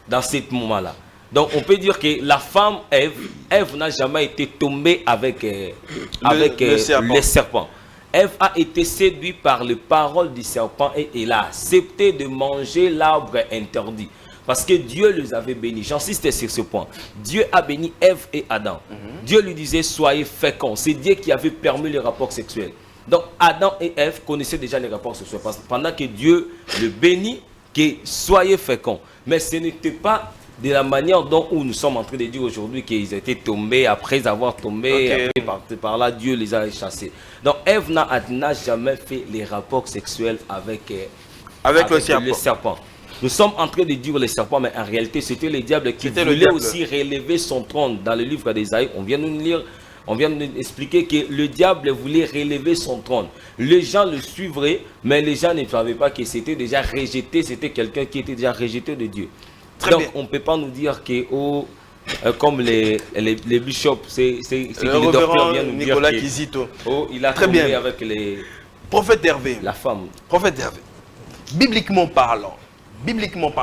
Dans ce moment-là. Donc on peut dire que la femme Ève n'a jamais été tombée avec, le serpent. les serpents. Ève a été séduite par les paroles du serpent et elle a accepté de manger l'arbre interdit. Parce que Dieu les avait bénis. J'insiste sur ce point. Dieu a béni Ève et Adam. Dieu lui disait soyez féconds. C'est Dieu qui avait permis les rapports sexuels. Donc Adam et Ève connaissaient déjà les rapports sexuels. Parce que pendant que Dieu le bénit, que soyez féconds. Mais ce n'était pas de la manière dont où nous sommes en train de dire aujourd'hui qu'ils étaient tombés, après avoir tombé, après, par là, Dieu les a chassés. Donc Ève n'a jamais fait les rapports sexuels avec le serpent. Nous sommes en train de dire le serpent, mais en réalité, c'était le diable qui voulait aussi relever son trône. Dans le livre d'Ésaïe, on vient de nous lire, on vient de nous expliquer que le diable voulait relever son trône. Les gens le suivraient, mais les gens ne savaient pas que c'était déjà rejeté, c'était quelqu'un qui était déjà rejeté de Dieu. Donc on ne peut pas nous dire que, comme les bishops, c'est que le docteur vient nous Nicolas dire Kizito. Il a tombé avec Prophète Hervé. La femme. Prophète Hervé. Bibliquement parlant,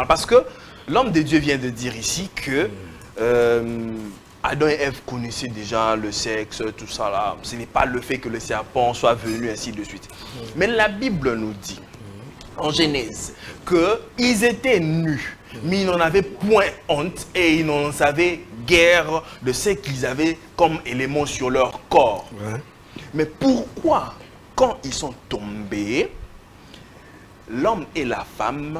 parce que l'homme de Dieu vient de dire ici que Adam et Ève connaissaient déjà le sexe, tout ça là. Ce n'est pas le fait que le serpent soit venu, ainsi de suite. Mais la Bible nous dit, en Genèse, qu'ils étaient nus, mais ils n'en avaient point honte et ils n'en savaient guère de ce qu'ils avaient comme élément sur leur corps. Ouais. Mais pourquoi, quand ils sont tombés, l'homme et la femme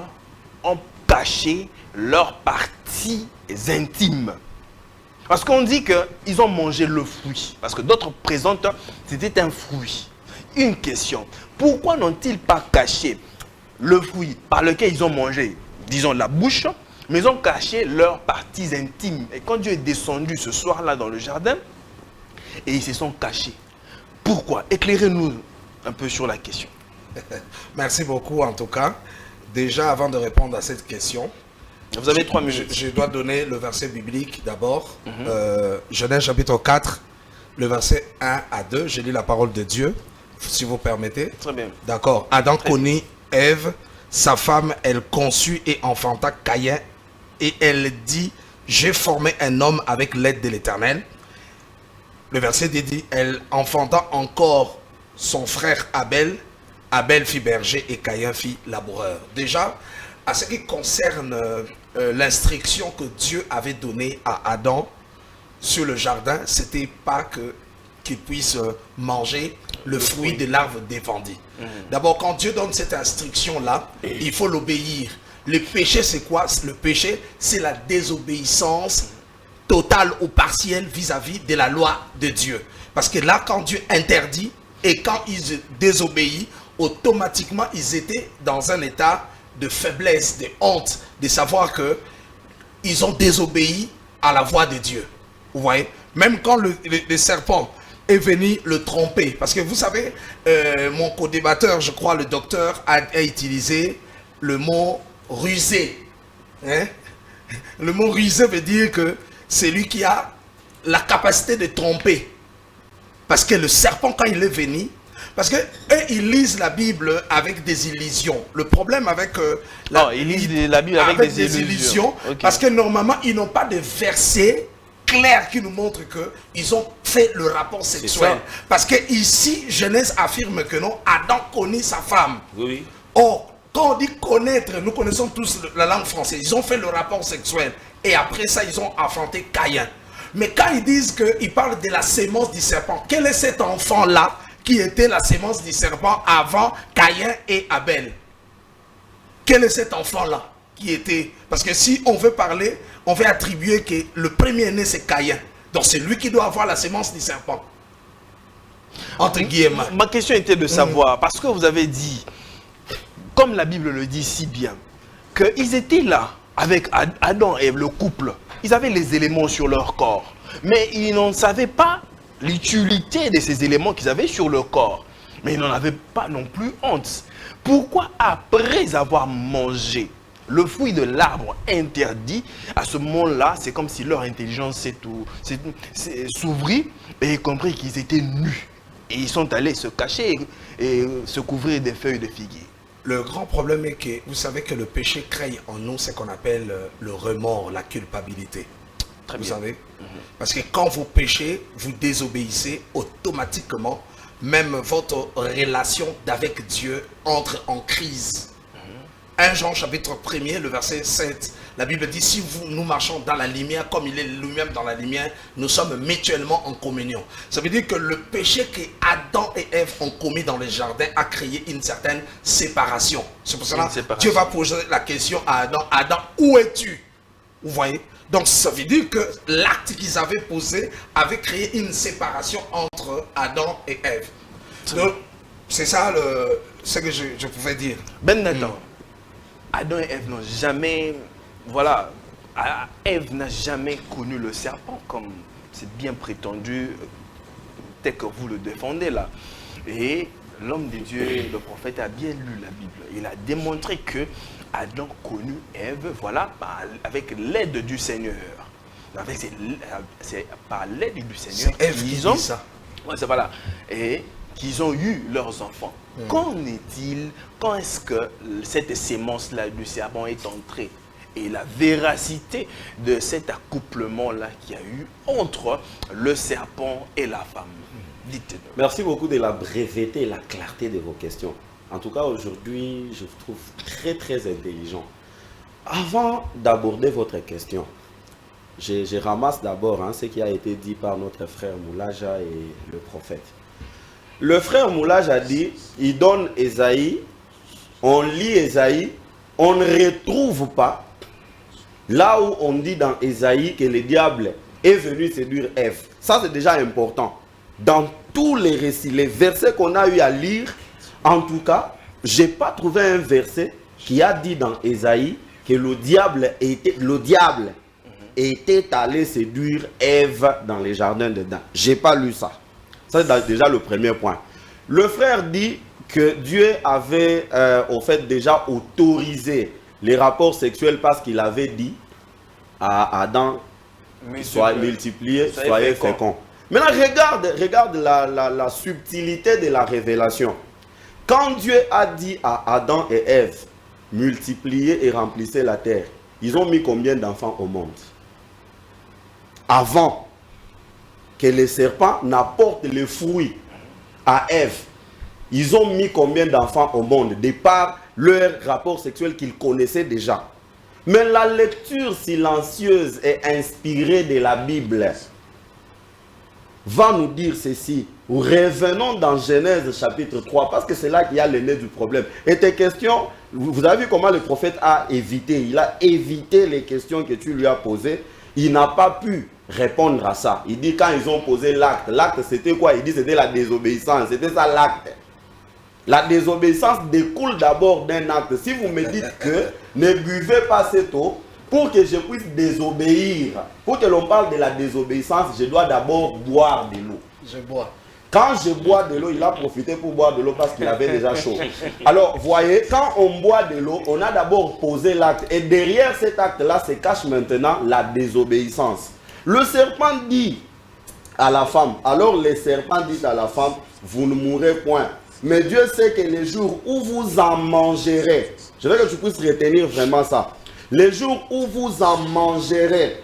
ont caché leurs parties intimes? Parce qu'on dit qu'ils ont mangé le fruit. Parce que d'autres présentent, c'était un fruit. Une question, pourquoi n'ont-ils pas caché le fruit par lequel ils ont mangé, disons la bouche, mais ils ont caché leurs parties intimes? Et quand Dieu est descendu ce soir-là dans le jardin, et ils se sont cachés. Pourquoi? Éclairez-nous un peu sur la question. Merci beaucoup en tout cas. Déjà, avant de répondre à cette question, vous avez 3 minutes. Je dois donner le verset biblique d'abord. Genèse chapitre 4, le verset 1 à 2. Je lis la parole de Dieu, si vous permettez. Très bien. D'accord. Adam connut Ève, sa femme, elle conçut et enfanta Caïn. Et elle dit, j'ai formé un homme avec l'aide de l'Éternel. Le verset dit, elle enfanta encore son frère Abel. Abel fit berger et Caïn fit laboureur. Déjà, à ce qui concerne l'instruction que Dieu avait donnée à Adam sur le jardin, c'était pas qu'il puisse manger le fruit de l'arbre défendu. D'abord, quand Dieu donne cette instruction-là, il faut l'obéir. Le péché, c'est quoi? Le péché, c'est la désobéissance totale ou partielle vis-à-vis de la loi de Dieu. Parce que là, quand Dieu interdit et quand ils désobéissent, automatiquement, ils étaient dans un état de faiblesse, de honte, de savoir que ils ont désobéi à la voix de Dieu. Vous voyez? Même quand le serpent est venu le tromper. Parce que vous savez, mon co-débatteur, je crois, le docteur, a utilisé le mot rusé. Hein? Le mot rusé veut dire que c'est lui qui a la capacité de tromper. Parce que le serpent, quand il est venu, parce que eux, ils lisent la Bible avec des illusions. Le problème avec ils lisent la Bible avec des illusions. Okay. Parce que normalement, ils n'ont pas de versets clairs qui nous montrent qu'ils ont fait le rapport sexuel. Parce que ici, Genèse affirme que non, Adam connaît sa femme. Oui. Or, quand on dit connaître, nous connaissons tous la langue française. Ils ont fait le rapport sexuel. Et après ça, ils ont affronté Caïn. Mais quand ils disent qu'ils parlent de la sémence du serpent, quel est cet enfant-là qui était la sémence du serpent avant Caïn et Abel? Quel est cet enfant-là qui était? Parce que si on veut parler, on veut attribuer que le premier-né c'est Caïn. Donc c'est lui qui doit avoir la sémence du serpent. Entre guillemets. Ma question était de savoir, parce que vous avez dit, comme la Bible le dit si bien, qu'ils étaient là avec Adam et le couple. Ils avaient les éléments sur leur corps, mais ils n'en savaient pas l'utilité de ces éléments qu'ils avaient sur leur corps. Mais ils n'en avaient pas non plus honte. Pourquoi après avoir mangé le fruit de l'arbre interdit, à ce moment-là, c'est comme si leur intelligence s'ouvrit et ils compris qu'ils étaient nus. Et ils sont allés se cacher et se couvrir des feuilles de figuier. Le grand problème est que vous savez que le péché crée en nous ce qu'on appelle le remords, la culpabilité. Très bien. Vous savez? Parce que quand vous péchez, vous désobéissez automatiquement, même votre relation avec Dieu entre en crise. 1 Jean chapitre 1er, le verset 7, la Bible dit, si nous marchons dans la lumière, comme il est lui-même dans la lumière, nous sommes mutuellement en communion. Ça veut dire que le péché que Adam et Ève ont commis dans le jardin a créé une certaine séparation. C'est pour cela que Dieu va poser la question à Adam, Adam, où es-tu? Vous voyez? Donc ça veut dire que l'acte qu'ils avaient posé avait créé une séparation entre Adam et Ève. Donc c'est ça ce que je pouvais dire. Ben Nathan, Adam et Ève n'ont jamais, voilà, Ève n'a jamais connu le serpent comme c'est bien prétendu, tel que vous le défendez là. Et l'homme de Dieu, le prophète, a bien lu la Bible. Il a démontré que Adam connut Ève, voilà, avec l'aide du Seigneur. C'est par l'aide du Seigneur C'est Ève qui dit ça. Ouais, c'est voilà. Et qu'ils ont eu leurs enfants. Qu'en est-il? Quand est-ce que cette sémence-là du serpent est entrée? Et la véracité de cet accouplement-là qu'il y a eu entre le serpent et la femme. Dites-nous. Merci beaucoup de la breveté et la clarté de vos questions. En tout cas, aujourd'hui, je vous trouve très, très intelligent. Avant d'aborder votre question, je ramasse d'abord ce qui a été dit par notre frère Moulaja et le prophète. Le frère Moulaja dit, il donne Ésaïe, on lit Ésaïe, on ne retrouve pas là où on dit dans Ésaïe que le diable est venu séduire Ève. Ça, c'est déjà important. Dans tous les récits, les versets qu'on a eu à lire, en tout cas, je n'ai pas trouvé un verset qui a dit dans Ésaïe que le diable était allé séduire Ève dans les jardins d'Éden. Je n'ai pas lu ça. Ça, c'est déjà le premier point. Le frère dit que Dieu avait au fait déjà autorisé les rapports sexuels parce qu'il avait dit à Adam, soyez multipliés, soyez féconds. Maintenant, regarde la subtilité de la révélation. Quand Dieu a dit à Adam et Ève, multipliez et remplissez la terre, ils ont mis combien d'enfants au monde? Avant que les serpents n'apportent les fruits à Ève, ils ont mis combien d'enfants au monde de par leur rapport sexuel qu'ils connaissaient déjà. Mais la lecture silencieuse et inspirée de la Bible va nous dire ceci. Revenons dans Genèse chapitre 3, parce que c'est là qu'il y a le nez du problème. Et tes questions, vous avez vu comment le prophète a évité. Il a évité les questions que tu lui as posées. Il n'a pas pu répondre à ça. Il dit quand ils ont posé l'acte, l'acte c'était quoi? Il dit c'était la désobéissance. C'était ça l'acte. La désobéissance découle d'abord d'un acte. Si vous me dites que ne buvez pas cette eau, pour que je puisse désobéir, pour que l'on parle de la désobéissance, je dois d'abord boire de l'eau. Je bois. Quand je bois de l'eau, il a profité pour boire de l'eau parce qu'il avait déjà chaud. Alors, voyez, quand on boit de l'eau, on a d'abord posé l'acte. Et derrière cet acte-là se cache maintenant la désobéissance. Le serpent dit à la femme, alors le serpent dit à la femme, vous ne mourrez point. Mais Dieu sait que les jours où vous en mangerez, je veux que tu puisses retenir vraiment ça. Les jours où vous en mangerez,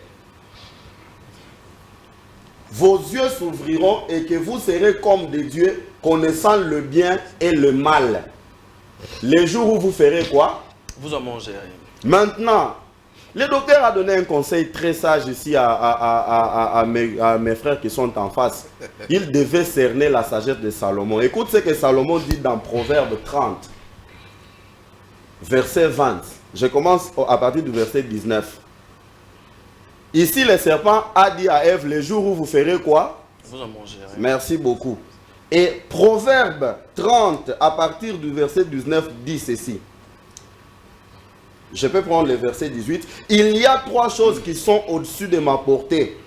vos yeux s'ouvriront et que vous serez comme des dieux, connaissant le bien et le mal. Les jours où vous ferez quoi? Vous en mangerez. Maintenant, le docteur a donné un conseil très sage ici à mes frères qui sont en face. Il devait cerner la sagesse de Salomon. Écoute ce que Salomon dit dans Proverbe 30, verset 20. Je commence à partir du verset 19. Ici, le serpent a dit à Ève, les jours où vous ferez quoi? Vous en mangerez. Merci beaucoup. Et Proverbe 30, à partir du verset 19, dit ceci. Je peux prendre le verset 18. Il y a 3 choses qui sont au-dessus de ma portée.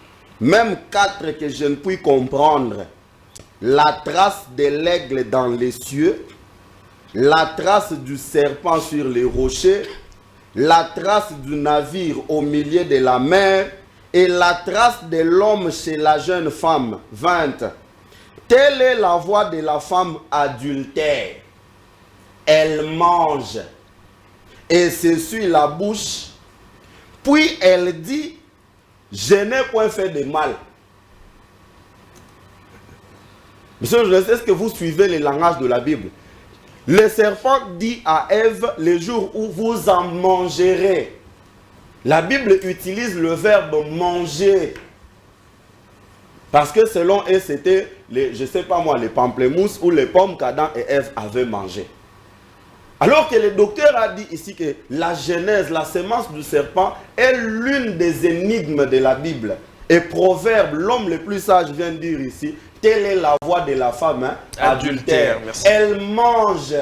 Même 4 que je ne puis comprendre. La trace de l'aigle dans les cieux. La trace du serpent sur les rochers. La trace du navire au milieu de la mer. Et la trace de l'homme chez la jeune femme. 20. Telle est la voix de la femme adultère. Elle mange et s'essuie la bouche, puis elle dit, je n'ai point fait de mal. Monsieur, je sais, est-ce que vous suivez le langage de la Bible? Le serpent dit à Ève, les jours où vous en mangerez. La Bible utilise le verbe manger. Parce que selon eux, c'était, je ne sais pas moi, les pamplemousses ou les pommes qu'Adam et Ève avaient mangées. Alors que le docteur a dit ici que la genèse, la sémence du serpent est l'une des énigmes de la Bible. Et Proverbe, l'homme le plus sage vient de dire ici, telle est la voix de la femme adultère. Merci. Elle mange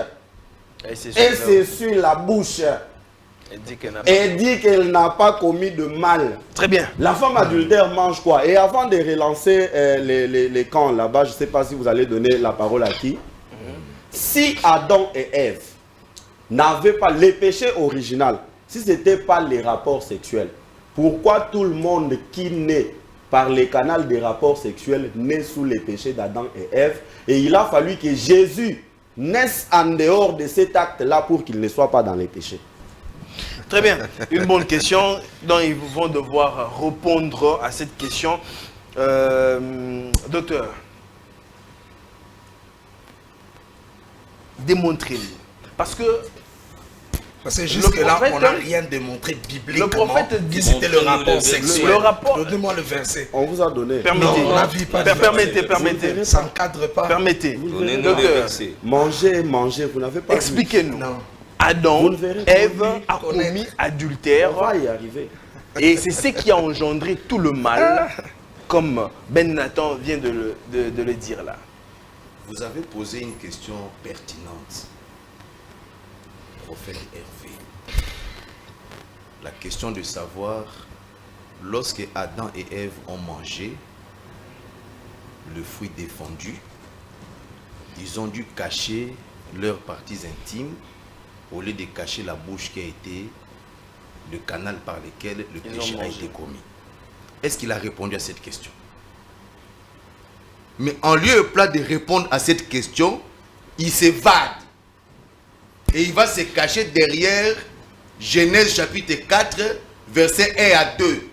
Et c'est sur la bouche. Elle dit qu'elle n'a pas commis de mal. Très bien. La femme adultère mange quoi? Et avant de relancer les camps là-bas, je ne sais pas si vous allez donner la parole à qui. Si Adam et Ève n'avaient pas les péchés originaux, si ce n'était pas les rapports sexuels, pourquoi tout le monde qui naît par les canaux des rapports sexuels naît sous les péchés d'Adam et Ève? Et il a fallu que Jésus naisse en dehors de cet acte-là pour qu'il ne soit pas dans les péchés. Très bien. Une bonne question dont ils vont devoir répondre à cette question. Docteur, démontrez-nous. Parce que jusque-là, on n'a rien démontré bibliquement. Le prophète dit c'était le rapport sexuel. Le rapport. Donnez-moi le verset. On vous a donné. Permettez. Non, on n'a vu pas. Permettez. Ça n'encadre pas. Permettez. Donnez-nous Docteur, les versets. Mangez, vous n'avez pas expliquez-nous. vu. Adam, Vous ne verrez Ève pas. a commis adultère. On va y arriver. Et c'est ce qui a engendré tout le mal, comme Ben Nathan vient de le dire là. Vous avez posé une question pertinente, prophète Hervé. La question de savoir, lorsque Adam et Ève ont mangé le fruit défendu, ils ont dû cacher leurs parties intimes au lieu de cacher la bouche qui a été le canal par lequel le péché a été commis. Est-ce qu'il a répondu à cette question? Mais en lieu et place de répondre à cette question, il s'évade. Et il va se cacher derrière Genèse chapitre 4, versets 1 à 2.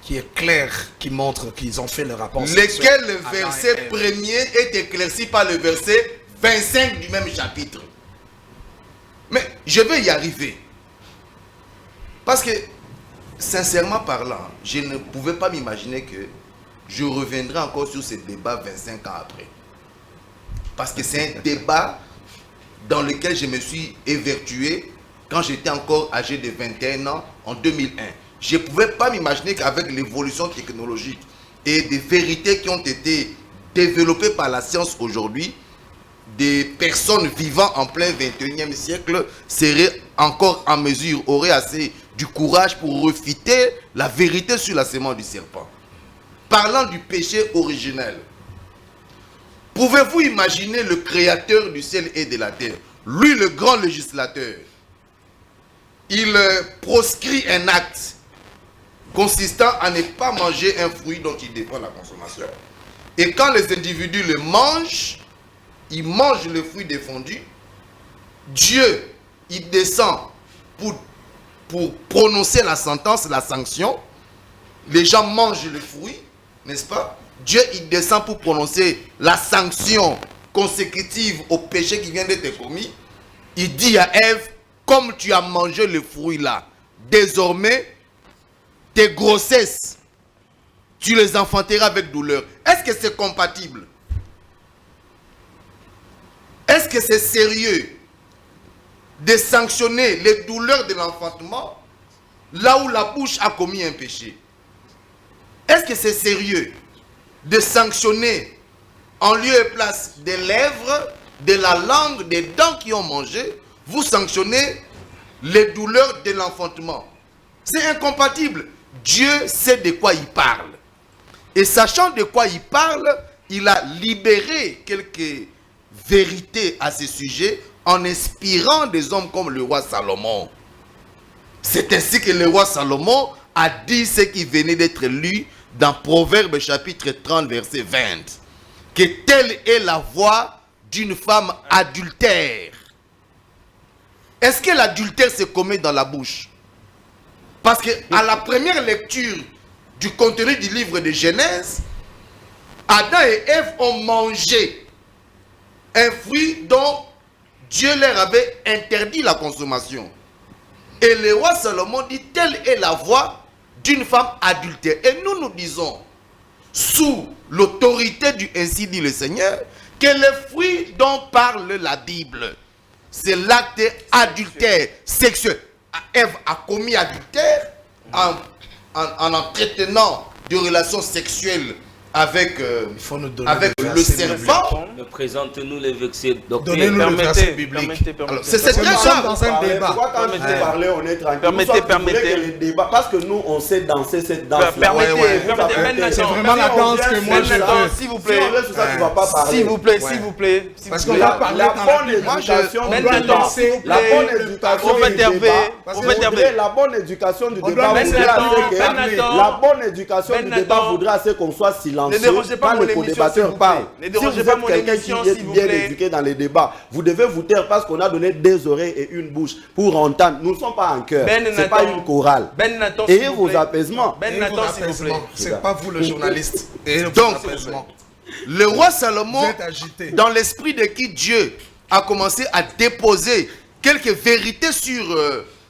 Qui est clair, qui montre qu'ils ont fait le rapport sexuel. Lequel le verset premier est éclairci par le verset 25 du même chapitre. Mais je vais y arriver. Parce que, sincèrement parlant, je ne pouvais pas m'imaginer que je reviendrai encore sur ce débat 25 ans après. Parce que c'est un débat dans lequel je me suis évertué quand j'étais encore âgé de 21 ans en 2001. Je ne pouvais pas m'imaginer qu'avec l'évolution technologique et des vérités qui ont été développées par la science aujourd'hui, des personnes vivant en plein 21e siècle seraient encore en mesure, auraient assez du courage pour refuter la vérité sur la sémence du serpent. Parlant du péché originel, pouvez-vous imaginer le créateur du ciel et de la terre, lui le grand législateur, il proscrit un acte consistant à ne pas manger un fruit dont il dépend la consommation. Et quand les individus le mangent, ils mangent le fruit défendu. Dieu, il descend pour prononcer la sentence, la sanction. Les gens mangent le fruit, n'est-ce pas? Dieu, il descend pour prononcer la sanction consécutive au péché qui vient d'être commis. Il dit à Ève, comme tu as mangé le fruit là, désormais, tes grossesses, tu les enfanteras avec douleur. Est-ce que c'est compatible? Est-ce que c'est sérieux de sanctionner les douleurs de l'enfantement là où la bouche a commis un péché? Est-ce que c'est sérieux de sanctionner en lieu et place des lèvres, de la langue, des dents qui ont mangé, vous sanctionnez les douleurs de l'enfantement? C'est incompatible. Dieu sait de quoi il parle. Et sachant de quoi il parle, il a libéré quelques vérités à ce sujet en inspirant des hommes comme le roi Salomon. C'est ainsi que le roi Salomon a dit ce qui venait d'être lu dans Proverbe chapitre 30 verset 20. Que telle est la voix d'une femme adultère. Est-ce que l'adultère se commet dans la bouche? Parce que à la première lecture du contenu du livre de Genèse, Adam et Ève ont mangé un fruit dont Dieu leur avait interdit la consommation. Et le roi Salomon dit, telle est la voix d'une femme adultère. Et nous disons, sous l'autorité du ainsi dit le Seigneur, que le fruit dont parle la Bible c'est l'acte adultère, sexuel. Ève a commis adultère en entretenant des relations sexuelles avec, Il faut nous donner avec des le versets serpent. Présente-nous les versets. Donnez-nous le verset biblique. Alors, c'est très Nous sommes grave. dans un débat. Pourquoi quand Permettez. vous parlez, on est tranquille? Permettez, Nous sommes- vous voulez permettez. que les débats, parce que nous, on sait danser cette danse-là. Permettez, ouais. permettez, C'est maintenant. vraiment la danse que moi je Maintenant, veux. s'il vous Si plaît. on reste sur ça, tu vas pas parler. S'il vous plaît, Ouais. s'il vous plaît. s'il Parce vous qu'on plaît. va parler La dans bonne la Bible. éducation, On du doit Maintenant, danser. s'il vous la plaît. bonne éducation Prophète du Hervé, débat, prophète voudrait- Hervé. la bonne éducation du On débat doit voudrait mettre à ce que- Nathan. la bonne éducation du Ben débat Nathan. voudrait à ce qu'on soit silencieux Ne dérangez pas quand mon le émission, co-débatteur s'il vous plaît. parle. Ne Si dérangez vous pas êtes mon quelqu'un émission, qui est s'il vous bien plaît. éduqué dans les débats, vous devez vous taire parce qu'on a donné des oreilles et une bouche pour entendre. Nous ne sommes pas en chœur. Ben C'est pas Nathan. une chorale. Ben Nathan, s'il Ayez vous vos plaît. apaisements. Ben Et Nathan, vos s'il vous plaît. apaisements. C'est pas vous le journaliste. Et vos Donc, apaisements. Le roi Vous Salomon, êtes agité. dans l'esprit de qui Dieu a commencé à déposer quelques vérités sur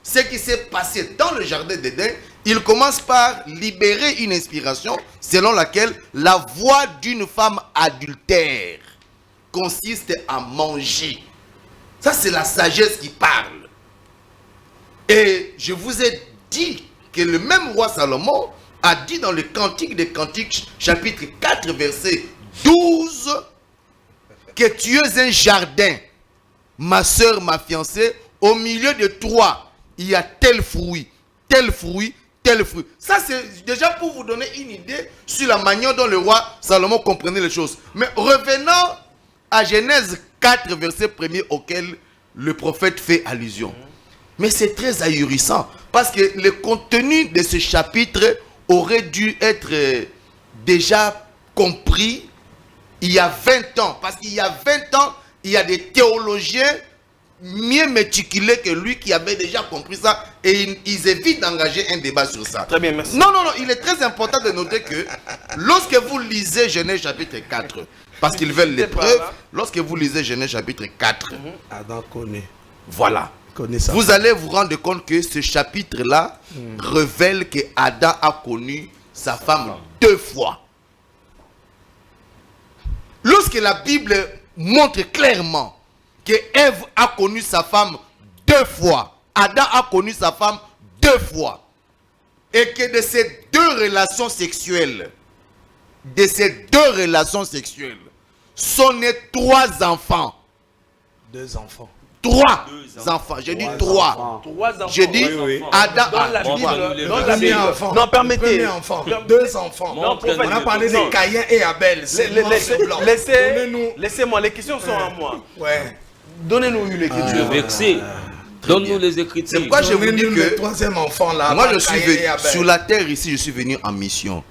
ce qui s'est passé dans le jardin d'Éden, il commence par libérer une inspiration selon laquelle la voix d'une femme adultère consiste à manger. Ça, c'est la sagesse qui parle. Et je vous ai dit que le même roi Salomon a dit dans le Cantique des Cantiques, chapitre 4, verset 12, que tu es un jardin, ma soeur, ma fiancée, au milieu de toi, il y a tel fruit, tel fruit, tel fruit. Ça, c'est déjà pour vous donner une idée sur la manière dont le roi Salomon comprenait les choses. Mais revenons à Genèse 4, verset 1er, auquel le prophète fait allusion. Mais c'est très ahurissant, parce que le contenu de ce chapitre aurait dû être déjà compris il y a 20 ans. Parce qu'il y a 20 ans, il y a des théologiens mieux méticulés que lui qui avaient déjà compris ça. Et ils évitent d'engager un débat sur ça. Très bien, merci. Non, non, non, il est très important de noter que lorsque vous lisez Genèse chapitre 4, parce qu'ils veulent les preuves, lorsque vous lisez Genèse chapitre 4, Adam connaît. voilà. Connaît ça. Vous allez vous rendre compte que ce chapitre-là révèle que Adam a connu sa femme 2 fois. Lorsque la Bible montre clairement que Ève a connu sa femme 2 fois, Adam a connu sa femme 2 fois, et que de ces 2 relations sexuelles, sont nés 3 enfants. 2 enfants. 3 enfants. J'ai dit 3. enfants. 3 enfants. J'ai dit oui. Adam. Dans la Bon, Bible, le dans la premier Bible. enfant. Non, permettez. Premier enfant. 2 enfants. Non, prophète, On a parlé non. de Caïn et Abel. C'est noir, c'est blanc. Donnez-nous. Laissez-moi, les questions sont à moi. Ouais. Donnez-nous une Le écriture. verset. Donne-nous les Écritures. C'est pourquoi je vous dis Donnez-nous le que 3e enfant là. moi avant je suis Caïn venu et Abel. sur la terre ici, je suis venu en mission.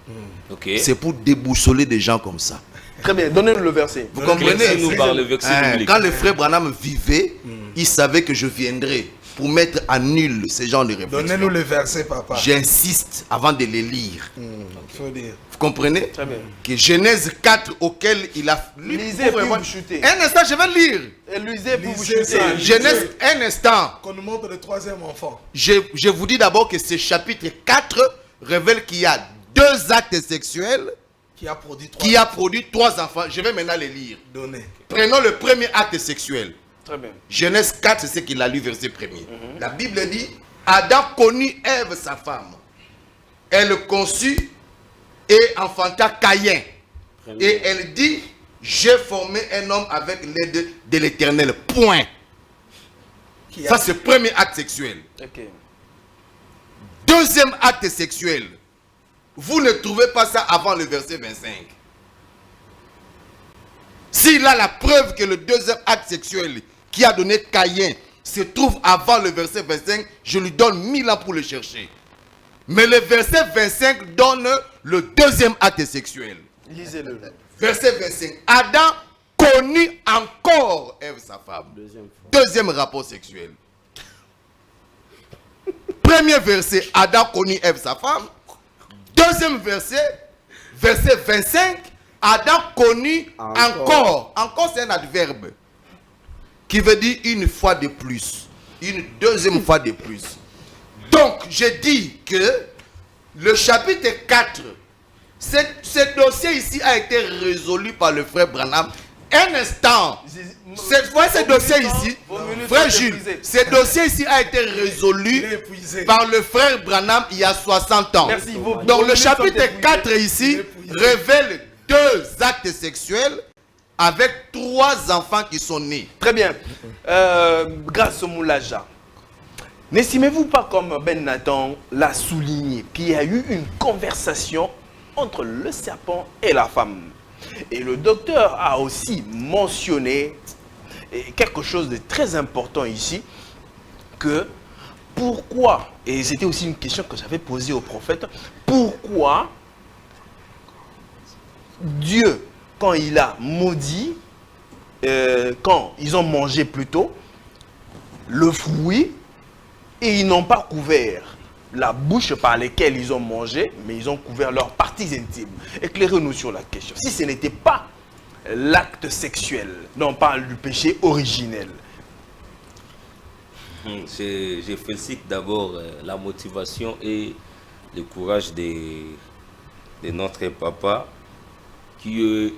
Ok. C'est pour déboussoler des gens comme ça. Très bien, donnez-nous le verset. Vous comprenez? Laissez-nous par le verset Hein, biblique. quand le frère Branham vivait, il savait que je viendrais pour mettre à nul ce genre de réflexion. Donnez-nous le verset, papa. J'insiste avant de les lire. Faut dire. Vous comprenez? Très bien. Que Genèse 4 auquel il a... Lisez pour vous chuter. Un instant, je vais lire. Et lisez pour vous Lisez chuter. ça. Genèse, un instant. Qu'on nous montre le 3e enfant. Je vous dis d'abord que ce chapitre 4 révèle qu'il y a 2 actes sexuels Qui a produit 3 qui a produit 3 enfants. Je vais maintenant les lire. donnés. Prenons le premier acte sexuel. Très bien. Genèse 4, c'est ce qu'il a lu, verset 1er. La Bible dit, Adam connut Ève, sa femme. Elle conçut et enfanta Caïn. Et elle dit, j'ai formé un homme avec l'aide de l'Éternel. Point. Qui a Ça, c'est le premier acte sexuel. Ok. Deuxième acte sexuel. Vous ne trouvez pas ça avant le verset 25. S'il a la preuve que le deuxième acte sexuel qui a donné Caïn se trouve avant le verset 25, je lui donne 1000 ans pour le chercher. Mais le verset 25 donne le deuxième acte sexuel. Lisez-le. Verset 25. Adam connut encore Ève, sa femme. Deuxième rapport sexuel. Premier verset, Adam connut Ève, sa femme. Deuxième verset, verset 25, Adam connut encore. Encore, c'est un adverbe qui veut dire une fois de plus. Une deuxième fois de plus. Donc, je dis que le chapitre 4, ce dossier ici a été résolu par le frère Branham Un instant. Cette fois, ce dossier ici, frère Jules, ce dossier ici a été résolu par le frère Branham il y a 60 ans. Merci. Donc le chapitre 4 ici révèle 2 actes sexuels avec 3 enfants qui sont nés. Très bien. Grâce au Moulaja, n'estimez-vous pas, comme Ben Nathan l'a souligné, qu'il y a eu une conversation entre le serpent et la femme? Et le docteur a aussi mentionné quelque chose de très important ici, que pourquoi, et c'était aussi une question que j'avais posée au prophète, pourquoi Dieu, quand il a maudit, quand ils ont mangé plutôt le fruit, et ils n'ont pas couvert la bouche par laquelle ils ont mangé, mais ils ont couvert leurs parties intimes. Éclairez-nous sur la question. Si ce n'était pas l'acte sexuel, dont on parle du péché originel. Je félicite d'abord la motivation et le courage de notre papa, qui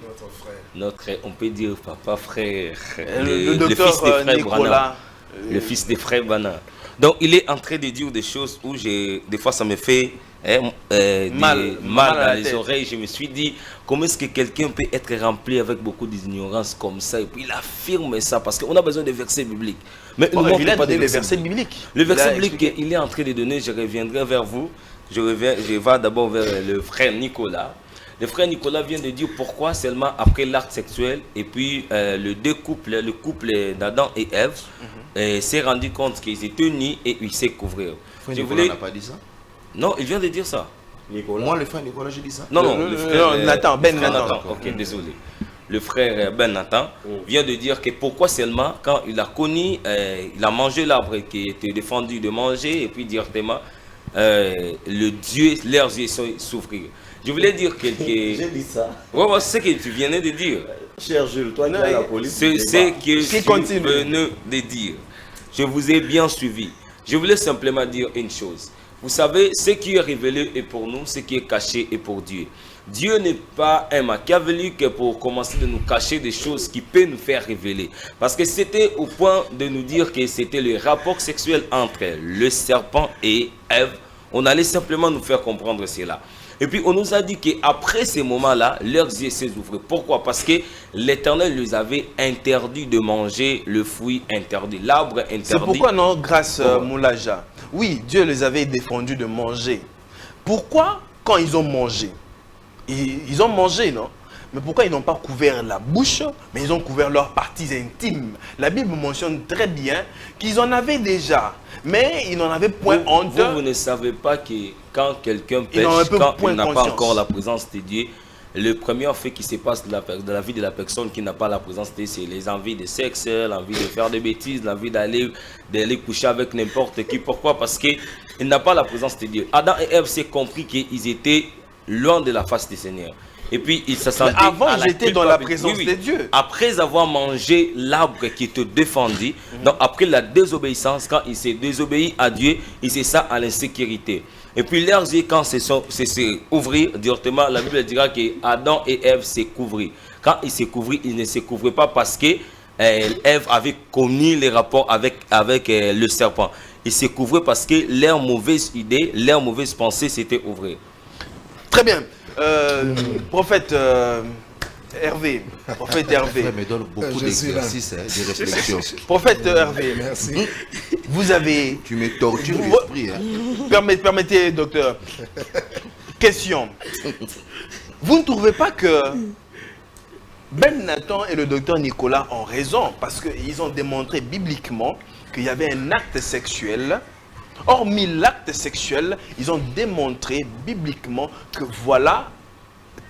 on peut dire papa frère, le docteur fils des frères Nicolas, Branham, le fils des frères Branham. Donc il est en train de dire des choses où des fois ça me fait mal dans les oreilles. Je me suis dit, comment est-ce que quelqu'un peut être rempli avec beaucoup d'ignorance comme ça, et puis il affirme ça, parce qu'on a besoin de versets bibliques. Mais il a donné les versets bibliques. Le verset biblique qu'il est en train de donner, je reviendrai vers vous. Je vais d'abord vers le frère Nicolas. Le frère Nicolas vient de dire pourquoi seulement après l'acte sexuel, et puis le couple d'Adam et Ève s'est rendu compte qu'ils étaient unis et ils s'est couvrir. Nicolas n'a pas dit ça? Non, il vient de dire ça. Nicolas. Moi, le frère Nicolas, j'ai dit ça. Non, le frère Nathan, Ben Nathan. Ok, désolé. Le frère Ben Nathan vient de dire que pourquoi seulement quand il a connu, il a mangé l'arbre qui était défendu de manger, et puis directement, leurs yeux s'ouvrirent. Je voulais dire quelque... J'ai dit ça. Ouais, c'est ce que tu venais de dire. Cher Jules, toi qui as la police. C'est ce que je venais de dire. Je vous ai bien suivi. Je voulais simplement dire une chose. Vous savez, ce qui est révélé est pour nous, ce qui est caché est pour Dieu. Dieu n'est pas un machiavélique pour commencer de nous cacher des choses qui peuvent nous faire révéler. Parce que c'était au point de nous dire que c'était le rapport sexuel entre le serpent et Ève. On allait simplement nous faire comprendre cela. Et puis on nous a dit qu'après ces moments-là, leurs yeux s'ouvraient. Pourquoi? Parce que l'Éternel les avait interdit de manger le fruit interdit, l'arbre interdit. C'est pourquoi non, grâce Moulaja. Oui, Dieu les avait défendus de manger. Pourquoi, quand ils ont mangé, ils ont mangé, non? Mais pourquoi ils n'ont pas couvert la bouche, mais ils ont couvert leurs parties intimes? La Bible mentionne très bien qu'ils en avaient déjà, mais ils n'en avaient point honte. Vous ne savez pas que quand quelqu'un pêche, quand il n'a pas encore la présence de Dieu, le premier fait qui se passe de la vie de la personne qui n'a pas la présence de Dieu, c'est les envies de sexe, l'envie de faire des bêtises, l'envie d'aller coucher avec n'importe qui. Pourquoi? Parce qu'il n'a pas la présence de Dieu. Adam et Ève s'est compris qu'ils étaient loin de la face du Seigneur. Et puis il se sentait. Avant, j'étais dans la présence de Dieu. Après avoir mangé l'arbre qui te défendit, donc après la désobéissance, quand il s'est désobéi à Dieu, il s'est ça à l'insécurité. Et puis leurs yeux, quand c'est ouvrir directement, la Bible dira que Adam et Ève s'est couvrir. Quand ils s'est couvrir, ils ne se couvraient pas parce que Ève avait commis les rapports avec le serpent. Ils se couvraient parce que leur mauvaise idée, leur mauvaise pensée s'était ouvrir. Très bien. Prophète Hervé. Prophète Hervé. Ça me donne beaucoup d'exercices, de réflexion. Prophète Hervé. Merci. Vous avez... Tu me tortures l'esprit. Permettez, docteur. Question. Vous ne trouvez pas que Ben Nathan et le docteur Nicolas ont raison, parce qu'ils ont démontré bibliquement qu'il y avait un acte sexuel. Hormis l'acte sexuel, ils ont démontré bibliquement que voilà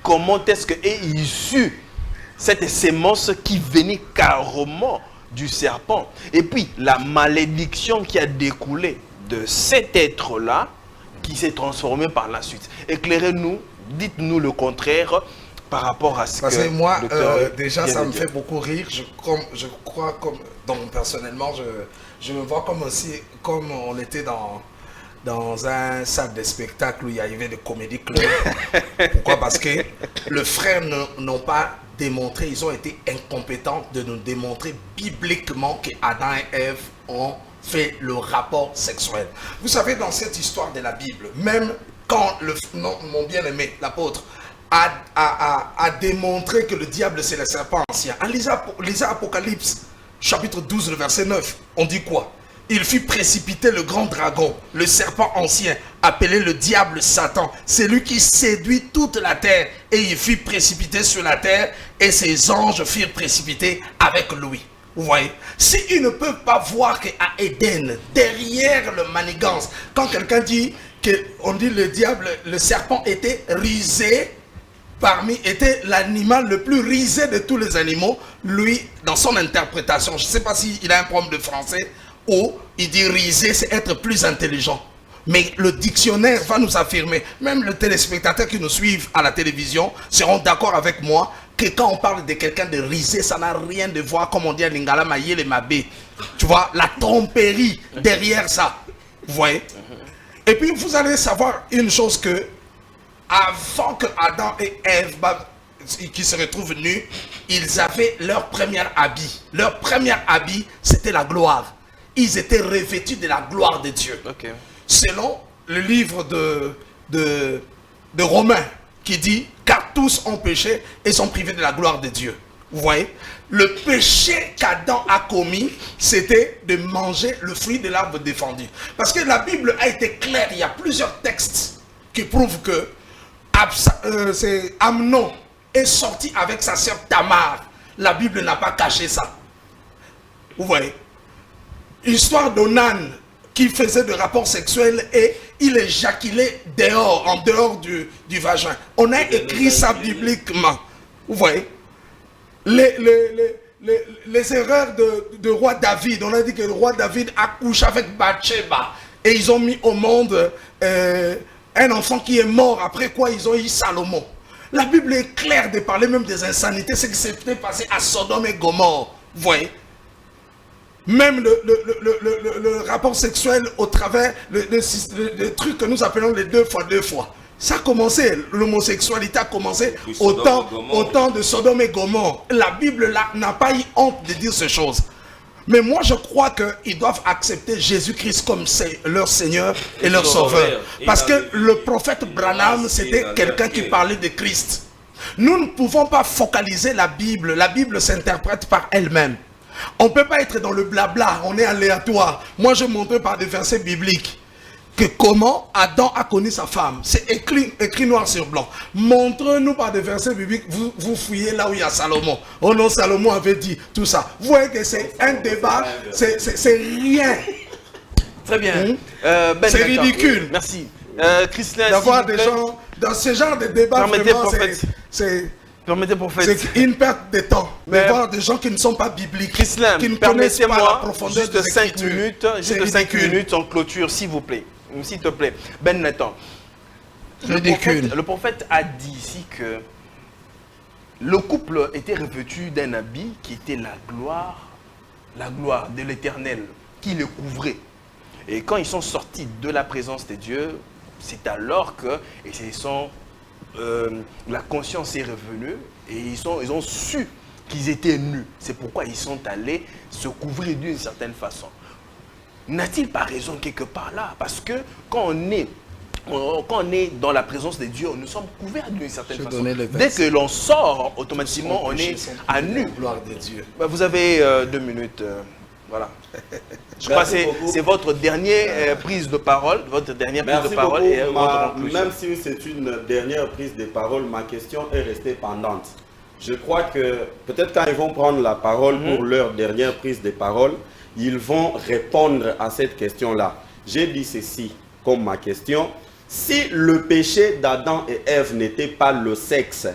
comment est-ce que est issue cette sémence qui venait carrément du serpent. Et puis la malédiction qui a découlé de cet être-là qui s'est transformé par la suite. Éclairez-nous, dites-nous le contraire par rapport à ce Parce que... que moi, déjà, vient ça de me dire. fait beaucoup rire. Je crois, donc personnellement, je me vois comme aussi, comme on était dans dans un salle de spectacle où il y avait des comédies clubs. Pourquoi? Parce que les frères n'ont pas démontré, ils ont été incompétents de nous démontrer bibliquement que Adam et Ève ont fait le rapport sexuel. Vous savez, dans cette histoire de la Bible, même quand mon bien-aimé, l'apôtre, a démontré que le diable c'est le serpent ancien, en lisant Apocalypse chapitre 12, le verset 9, on dit quoi? Il fit précipiter le grand dragon, le serpent ancien, appelé le diable Satan. C'est lui qui séduit toute la terre. Et il fit précipiter sur la terre, et ses anges firent précipiter avec lui. Vous voyez? S'ils ne peuvent pas voir qu'à Éden, derrière le manigance, quand quelqu'un dit on dit le diable, le serpent était rusé, était l'animal le plus risé de tous les animaux, lui, dans son interprétation, je ne sais pas s'il a un problème de français, ou il dit risé, c'est être plus intelligent. Mais le dictionnaire va nous affirmer, même les téléspectateurs qui nous suivent à la télévision seront d'accord avec moi, que quand on parle de quelqu'un de risé, ça n'a rien de voir, comme on dit à Lingala, Maïe les Mabé. Tu vois, la tromperie derrière ça. Vous voyez? Et puis vous allez savoir une chose que, avant que Adam et Ève qui se retrouvent nus, ils avaient leur premier habit. Leur premier habit, c'était la gloire. Ils étaient revêtus de la gloire de Dieu. Okay. Selon le livre de Romains, qui dit « Car tous ont péché et sont privés de la gloire de Dieu ». Vous voyez? Le péché qu'Adam a commis, c'était de manger le fruit de l'arbre défendu. Parce que la Bible a été claire, il y a plusieurs textes qui prouvent que Amnon est sorti avec sa sœur Tamar. La Bible n'a pas caché ça. Vous voyez? Histoire d'Onan qui faisait des rapports sexuels et il éjaculait dehors, en dehors du vagin. On a écrit ça bibliquement. Vous voyez? Les erreurs de roi David, on a dit que le roi David a couché avec Bathsheba et ils ont mis au monde un enfant qui est mort, après quoi ils ont eu Salomon. La Bible est claire de parler même des insanités, ce qui s'était passé à Sodome et Gomorrhe. Vous voyez? Même le rapport sexuel au travers le truc que nous appelons les 2 fois. Ça a commencé, l'homosexualité a commencé au temps de Sodome et Gomorrhe. La Bible n'a pas eu honte de dire ces choses. Mais moi je crois qu'ils doivent accepter Jésus-Christ comme leur Seigneur et leur Sauveur. Parce que le prophète Branham, c'était quelqu'un qui parlait de Christ. Nous ne pouvons pas focaliser la Bible. La Bible s'interprète par elle-même. On ne peut pas être dans le blabla, on est aléatoire. Moi je montre par des versets bibliques que comment Adam a connu sa femme. C'est écrit noir sur blanc. Montre-nous par des versets bibliques, vous fouillez là où il y a Salomon. Oh non, Salomon avait dit tout ça. Vous voyez que c'est un débat, c'est rien. Très bien. Ben, c'est ridicule. Merci. Christian, d'avoir des gens dans ce genre de débat, permettez, prophète. C'est une perte de temps. Mais voir des gens qui ne sont pas bibliques, Islam, qui ne connaissent pas la profondeur juste 5 minutes, juste 5 minutes en clôture, s'il vous plaît. S'il te plaît. Ben Nathan. Le prophète a dit ici que le couple était revêtu d'un habit qui était la gloire de l'Éternel, qui le couvrait. Et quand ils sont sortis de la présence de Dieu, c'est alors que la conscience est revenue et ils ont su qu'ils étaient nus. C'est pourquoi ils sont allés se couvrir d'une certaine façon. N'a-t-il pas raison quelque part là? Parce que quand on est dans la présence de Dieu, nous sommes couverts d'une certaine façon. Dès que l'on sort, automatiquement, on est à nu. Gloire de Dieu. Vous avez 2 minutes. Voilà. Je crois que c'est votre dernière prise de parole. Votre dernière prise de parole et votre conclusion. Même si c'est une dernière prise de parole, ma question est restée pendante. Je crois que peut-être quand ils vont prendre la parole pour leur dernière prise de parole, ils vont répondre à cette question-là. J'ai dit ceci comme ma question. Si le péché d'Adam et Ève n'était pas le sexe,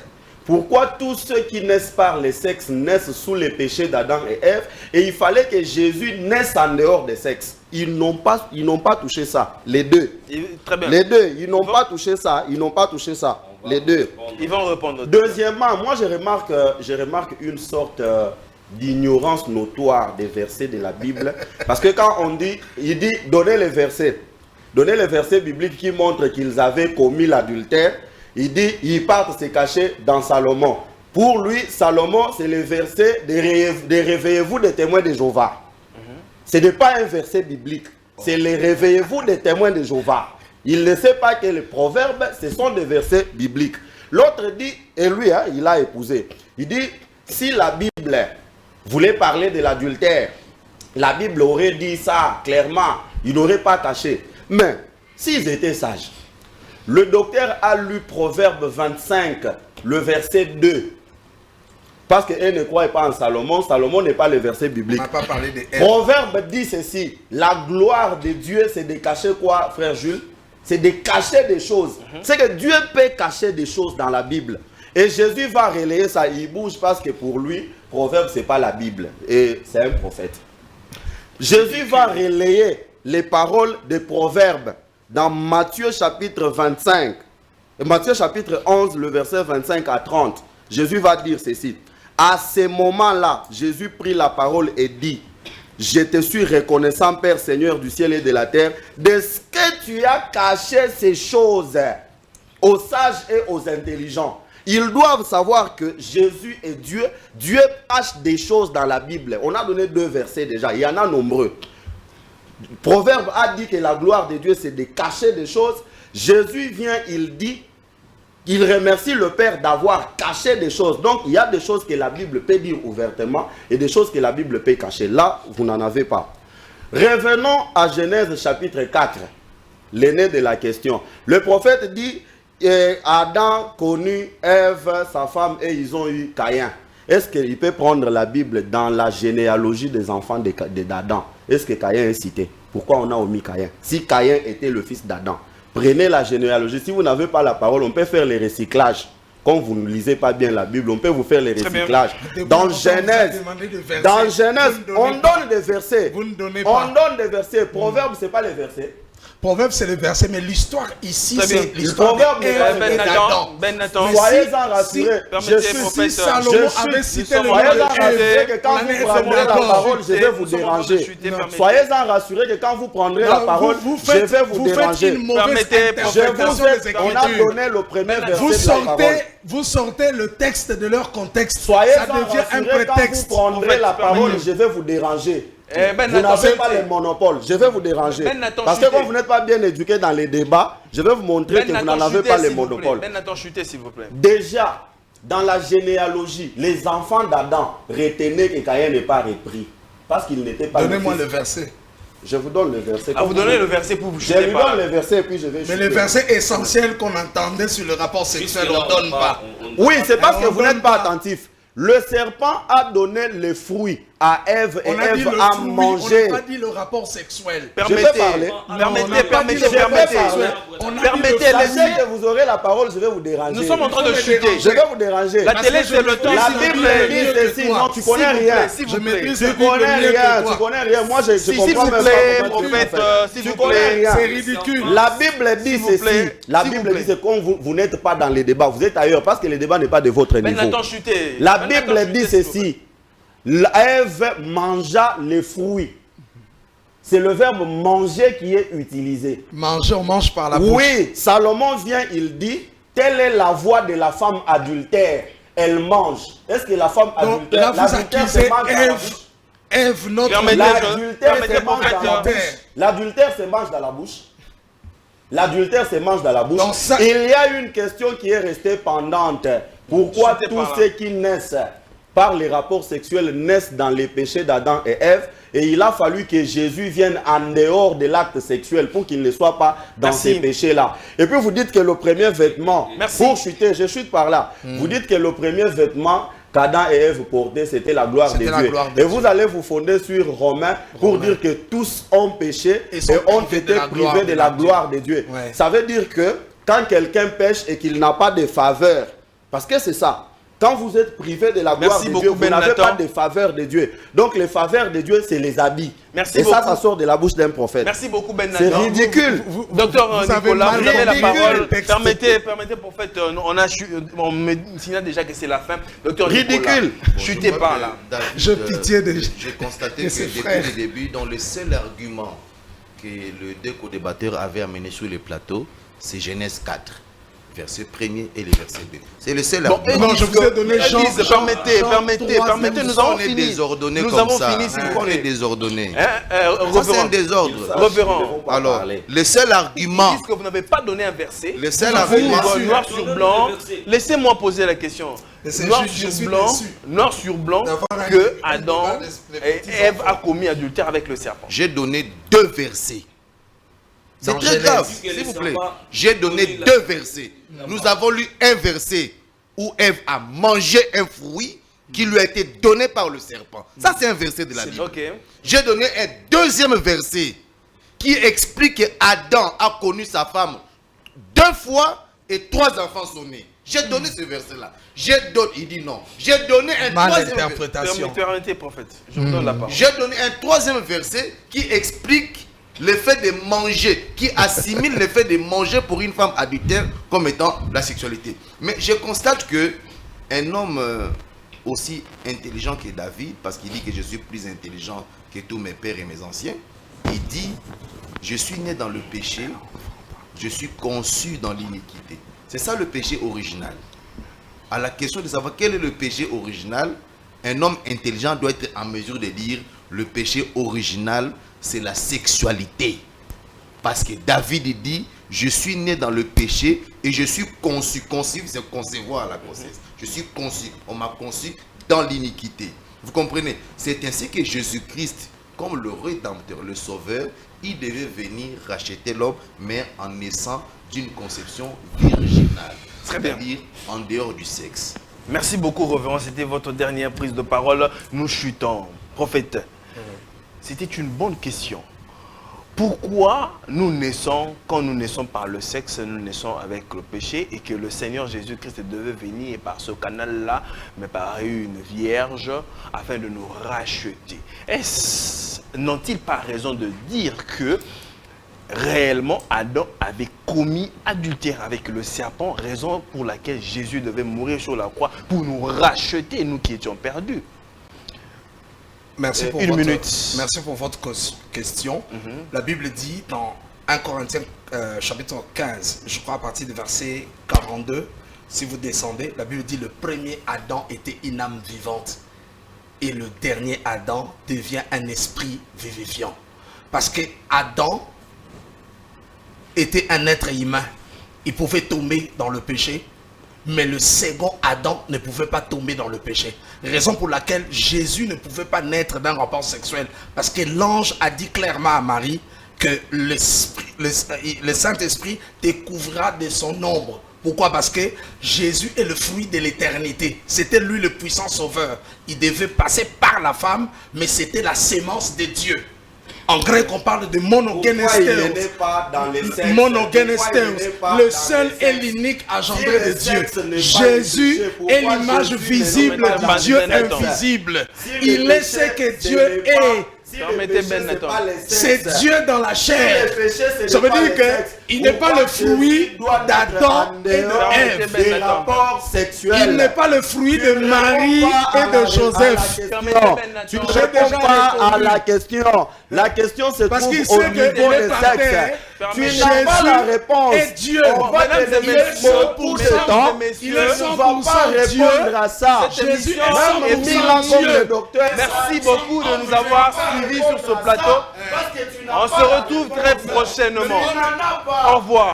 pourquoi tous ceux qui naissent par le sexe naissent sous les péchés d'Adam et Ève? Et il fallait que Jésus naisse en dehors des sexes. Ils n'ont pas touché ça, les deux. Très bien. Les deux, ils n'ont pas touché ça, les deux. Ils vont répondre. Deuxièmement, moi je remarque une sorte d'ignorance notoire des versets de la Bible. Parce que quand il dit donnez les versets. donner les versets bibliques qui montrent qu'ils avaient commis l'adultère. Il dit, ils partent se cacher dans Salomon. Pour lui, Salomon, c'est le verset de réveillez-vous des témoins de Jéhovah. Ce n'est pas un verset biblique. C'est le réveillez-vous des témoins de Jéhovah. Il ne sait pas que les proverbes, ce sont des versets bibliques. L'autre dit, et lui, il a épousé. Il dit, si la Bible voulait parler de l'adultère, la Bible aurait dit ça clairement. Il n'aurait pas caché. Mais, s'ils étaient sages, le docteur a lu Proverbe 25, le verset 2. Parce qu'elle ne croit pas en Salomon. Salomon n'est pas le verset biblique. On n'a pas parlé de elle. Proverbe dit ceci. La gloire de Dieu, c'est de cacher quoi, frère Jules? C'est de cacher des choses. C'est que Dieu peut cacher des choses dans la Bible. Et Jésus va relayer ça. Il bouge parce que pour lui, Proverbe, ce n'est pas la Bible. Et c'est un prophète. Jésus va relayer les paroles des Proverbes dans Matthieu chapitre 25. Matthieu chapitre 11, le verset 25 à 30. Jésus va dire ceci. À ce moment-là, Jésus prit la parole et dit, je te suis reconnaissant, Père Seigneur du ciel et de la terre, de ce que tu as caché ces choses aux sages et aux intelligents. Ils doivent savoir que Jésus est Dieu. Dieu cache des choses dans la Bible. On a donné 2 versets déjà. Il y en a nombreux. Proverbe a dit que la gloire de Dieu, c'est de cacher des choses. Jésus vient, il dit, il remercie le Père d'avoir caché des choses. Donc, il y a des choses que la Bible peut dire ouvertement et des choses que la Bible peut cacher. Là, vous n'en avez pas. Revenons à Genèse chapitre 4, l'aîné de la question. Le prophète dit, Adam connut Ève, sa femme, et ils ont eu Caïn. Est-ce qu'il peut prendre la Bible dans la généalogie des enfants d'Adam? Est-ce que Caïn est cité? Pourquoi on a omis Caïn? Si Caïn était le fils d'Adam. Prenez la généalogie. Si vous n'avez pas la parole, on peut faire les recyclages. Quand vous ne lisez pas bien la Bible, on peut vous faire les recyclages. Dans Genèse, on donne des versets. Vous ne donnez On pas. donne des versets. Proverbe, ce n'est pas les versets. Proverbe, c'est le verset, mais l'histoire ici, Très bien. c'est l'histoire Proverbe, d'Ève Ben et Nathan, d'Adam. Ben Nathan. Soyez-en rassurés. permettez, Je suis prophète, Si Salomon avait cité le nom Soyez-en de rassurés Ève, que quand on vous est prendrez la d'accord. parole, je vais vous Nous sommes en train de déranger. chuter, permettez. Soyez-en rassurés que quand vous prendrez la Non, parole, je vais vous faites déranger. une mauvaise Permettez, interprétation des On a Écritures. donné le premier verset Vous de la parole. vous sortez le texte de leur contexte. Soyez Ça en devient un rassurés quand vous prétexte. prendrez En fait, la parole, permettez. je vais vous déranger. Ben Vous Nathan, n'avez pas le monopole, je vais vous déranger. Ben Nathan, Parce que chutez. quand vous n'êtes pas bien éduqué dans les débats, je vais vous montrer que vous n'en avez pas le monopole. Ben Nathan, chutez, s'il vous plaît. Déjà, dans la généalogie, les enfants d'Adam retenaient que Caïn n'est pas repris. Parce qu'il n'était pas Donnez-moi fils. le verset. Je vous donne le verset. Ah, vous donnez le verset pour vous Je chuter lui par donne là. le verset et puis je vais Mais le chuter. verset essentiel qu'on entendait sur le rapport sexuel, on ne donne pas. Oui, c'est parce que on vous donne n'êtes pas pas. attentif. Le serpent a donné le fruit à Ève et On a dit Ève le a fruit, mangé. on n'a pas dit le rapport sexuel. Je vais parler. Permettez. On a dit Permettez, le Sachez laissez. que vous aurez la parole, je vais vous déranger. Nous sommes en train de me chuter. déranger. Je vais vous déranger. La télé, c'est le temps, La s'il vous Bible plaît. dit ceci, non, tu connais S'il vous rien. plaît, s'il Je vous plaît. maîtrise Tu la Bible connais mieux rien, que tu toi. connais rien. Moi, je S'il comprends vous même plaît, pas comment tu prophète, fais. s'il Tu vous connais plaît. rien. C'est ridicule. La Bible dit S'il vous ceci. plaît, La s'il vous Bible plaît. dit que quand vous n'êtes pas dans les débats, vous êtes ailleurs parce que les débats n'est pas de votre Ben niveau. Nathan, chutez. La Ben Nathan, Bible dit chutez, s'il vous plaît. ceci. Ève mangea les fruits. C'est le verbe manger qui est utilisé. Manger, on mange par la bouche. Oui, Salomon vient, il dit, telle est la voix de la femme adultère. Elle mange. Est-ce que la femme Donc adultère, là, vous l'adultère se accusez mange dans la Ève, bouche? Ève, notre Permettez- L'adultère Permettez, se mange prophète, dans la bouche. L'adultère se mange dans la bouche. L'adultère se mange dans la bouche. Donc ça- Il y a une question qui est restée pendante. Pourquoi Chutez tous par là. ceux qui naissent par les rapports sexuels naissent dans les péchés d'Adam et Ève? Et il a fallu que Jésus vienne en dehors de l'acte sexuel pour qu'il ne soit pas dans Merci. ces péchés-là. Et puis vous dites que le premier vêtement, Merci. pour chuter, je chute par là. Vous dites que le premier vêtement qu'Adam et Ève portaient, c'était la gloire de C'était la Dieu. gloire de Et Dieu. vous allez vous fonder sur Romains pour dire que tous ont péché Et et, sont ont privés été de la gloire privés de de la Dieu. gloire de Dieu. Ouais. Ça veut dire que quand quelqu'un pêche et qu'il n'a pas de faveur, parce que c'est ça, quand vous êtes privé de la gloire Merci de beaucoup, Dieu, vous Ben n'avez Nathan. pas de faveur de Dieu. Donc les faveurs de Dieu, c'est les habits. Merci et ça, beaucoup. ça sort de la bouche d'un prophète. Merci beaucoup, Ben C'est Nathan. ridicule. Docteur vous avez Nicolas, mal vous avez la compris parole. le texte. Permettez, prophète, on me signale déjà que c'est la fin. Docteur Nicolas, Ridicule. chutez Je par vois là. que David, J'ai pitié de- J'ai constaté de que ses depuis frères. le début, dans le seul argument que que les deux co-débatteurs avaient amené sur le plateau, c'est Genèse 4, verset 1er et le verset 2. C'est le seul argument. Non, je vous ai donné Jean. Permettez, nous avons fini. Désordonné Nous comme avons ça. fini, s'il vous On est plaît. désordonné. Hein, Ça, c'est un désordre. Révérend. Alors, le seul argument, Puisque vous n'avez pas donné un verset, le seul vous, argument, noir sur blanc, laissez-moi poser la question. Noir je sur suis blanc, déçu noir sur blanc, d'avoir un que débat Adam des et petits Ève enfants. a commis adultère avec le serpent. j'ai donné 2 versets. C'est Dans très Genèse. grave, Que s'il les vous plaît. serpents J'ai donné donné la- 2 versets. Nous avons lu un verset où Ève a mangé un fruit qui lui a été donné par le serpent. Ça, c'est un verset de la Bible. Ok. J'ai donné un deuxième verset qui explique que Adam a connu sa femme 2 fois et 3 enfants sont nés. J'ai donné ce verset-là. Il dit non. J'ai donné un Mal troisième verset. interprétation. Permettez, prophète. Je vous donne la parole. J'ai donné un troisième verset qui explique le fait de manger, qui assimile le fait de manger pour une femme adultère comme étant la sexualité. Mais je constate que un homme aussi intelligent que David, parce qu'il dit que je suis plus intelligent que tous mes pères et mes anciens, il dit, je suis né dans le péché, je suis conçu dans l'iniquité. C'est ça le péché original. À la question de savoir quel est le péché original, un homme intelligent doit être en mesure de dire le péché original, c'est la sexualité. Parce que David dit, je suis né dans le péché et je suis conçu. Conçu, c'est concevoir la grossesse. Je suis conçu. On m'a conçu dans l'iniquité. Vous comprenez? C'est ainsi que Jésus-Christ, comme le Rédempteur, le Sauveur, il devait venir racheter l'homme, mais en naissant d'une conception virginale. Très bien. C'est-à-dire en dehors du sexe. Merci beaucoup, Révérend. C'était votre dernière prise de parole. Nous chutons. Prophète, c'était une bonne question. Pourquoi nous naissons, quand nous naissons par le sexe, nous naissons avec le péché et que le Seigneur Jésus-Christ devait venir par ce canal-là, mais par une vierge, afin de nous racheter? N'ont-ils pas raison de dire que réellement Adam avait commis adultère avec le serpent, raison pour laquelle Jésus devait mourir sur la croix pour nous racheter, nous qui étions perdus? Merci pour, Une minute. Merci pour votre question. La Bible dit dans 1 Corinthiens chapitre 15, je crois à partir du verset 42, si vous descendez, la Bible dit le premier Adam était une âme vivante et le dernier Adam devient un esprit vivifiant. Parce que Adam était un être humain. Il pouvait tomber dans le péché, mais le second Adam ne pouvait pas tomber dans le péché. Raison pour laquelle Jésus ne pouvait pas naître d'un rapport sexuel. Parce que l'ange a dit clairement à Marie que le Saint-Esprit découvrira de son ombre. Pourquoi? Parce que Jésus est le fruit de l'éternité. C'était lui le puissant sauveur. Il devait passer par la femme, mais c'était la sémence de Dieu. En grec, on parle de monogenestheos. Monogenestheos. Le seul et l'unique engendré de Dieu. Jésus est l'image visible du Dieu invisible. Il est ce que Dieu est. C'est Dieu dans la chair. Ça veut dire qu'il n'est pas le fruit d'Adam et de Ève. Il n'est pas le fruit de Marie et de Joseph. Tu ne réponds pas à la question. La question se Parce qu'il trouve au sait niveau que des sexes. Tu n'as pas la réponse. est Dieu. On va te donner pour ce temps. Il est Tu ne vas pas 100% Dieu. répondre à ça. Jésus est Même 100% comme le Dieu. docteur. Merci beaucoup de nous avoir suivis sur ce plateau. On se retrouve très prochainement. Au revoir.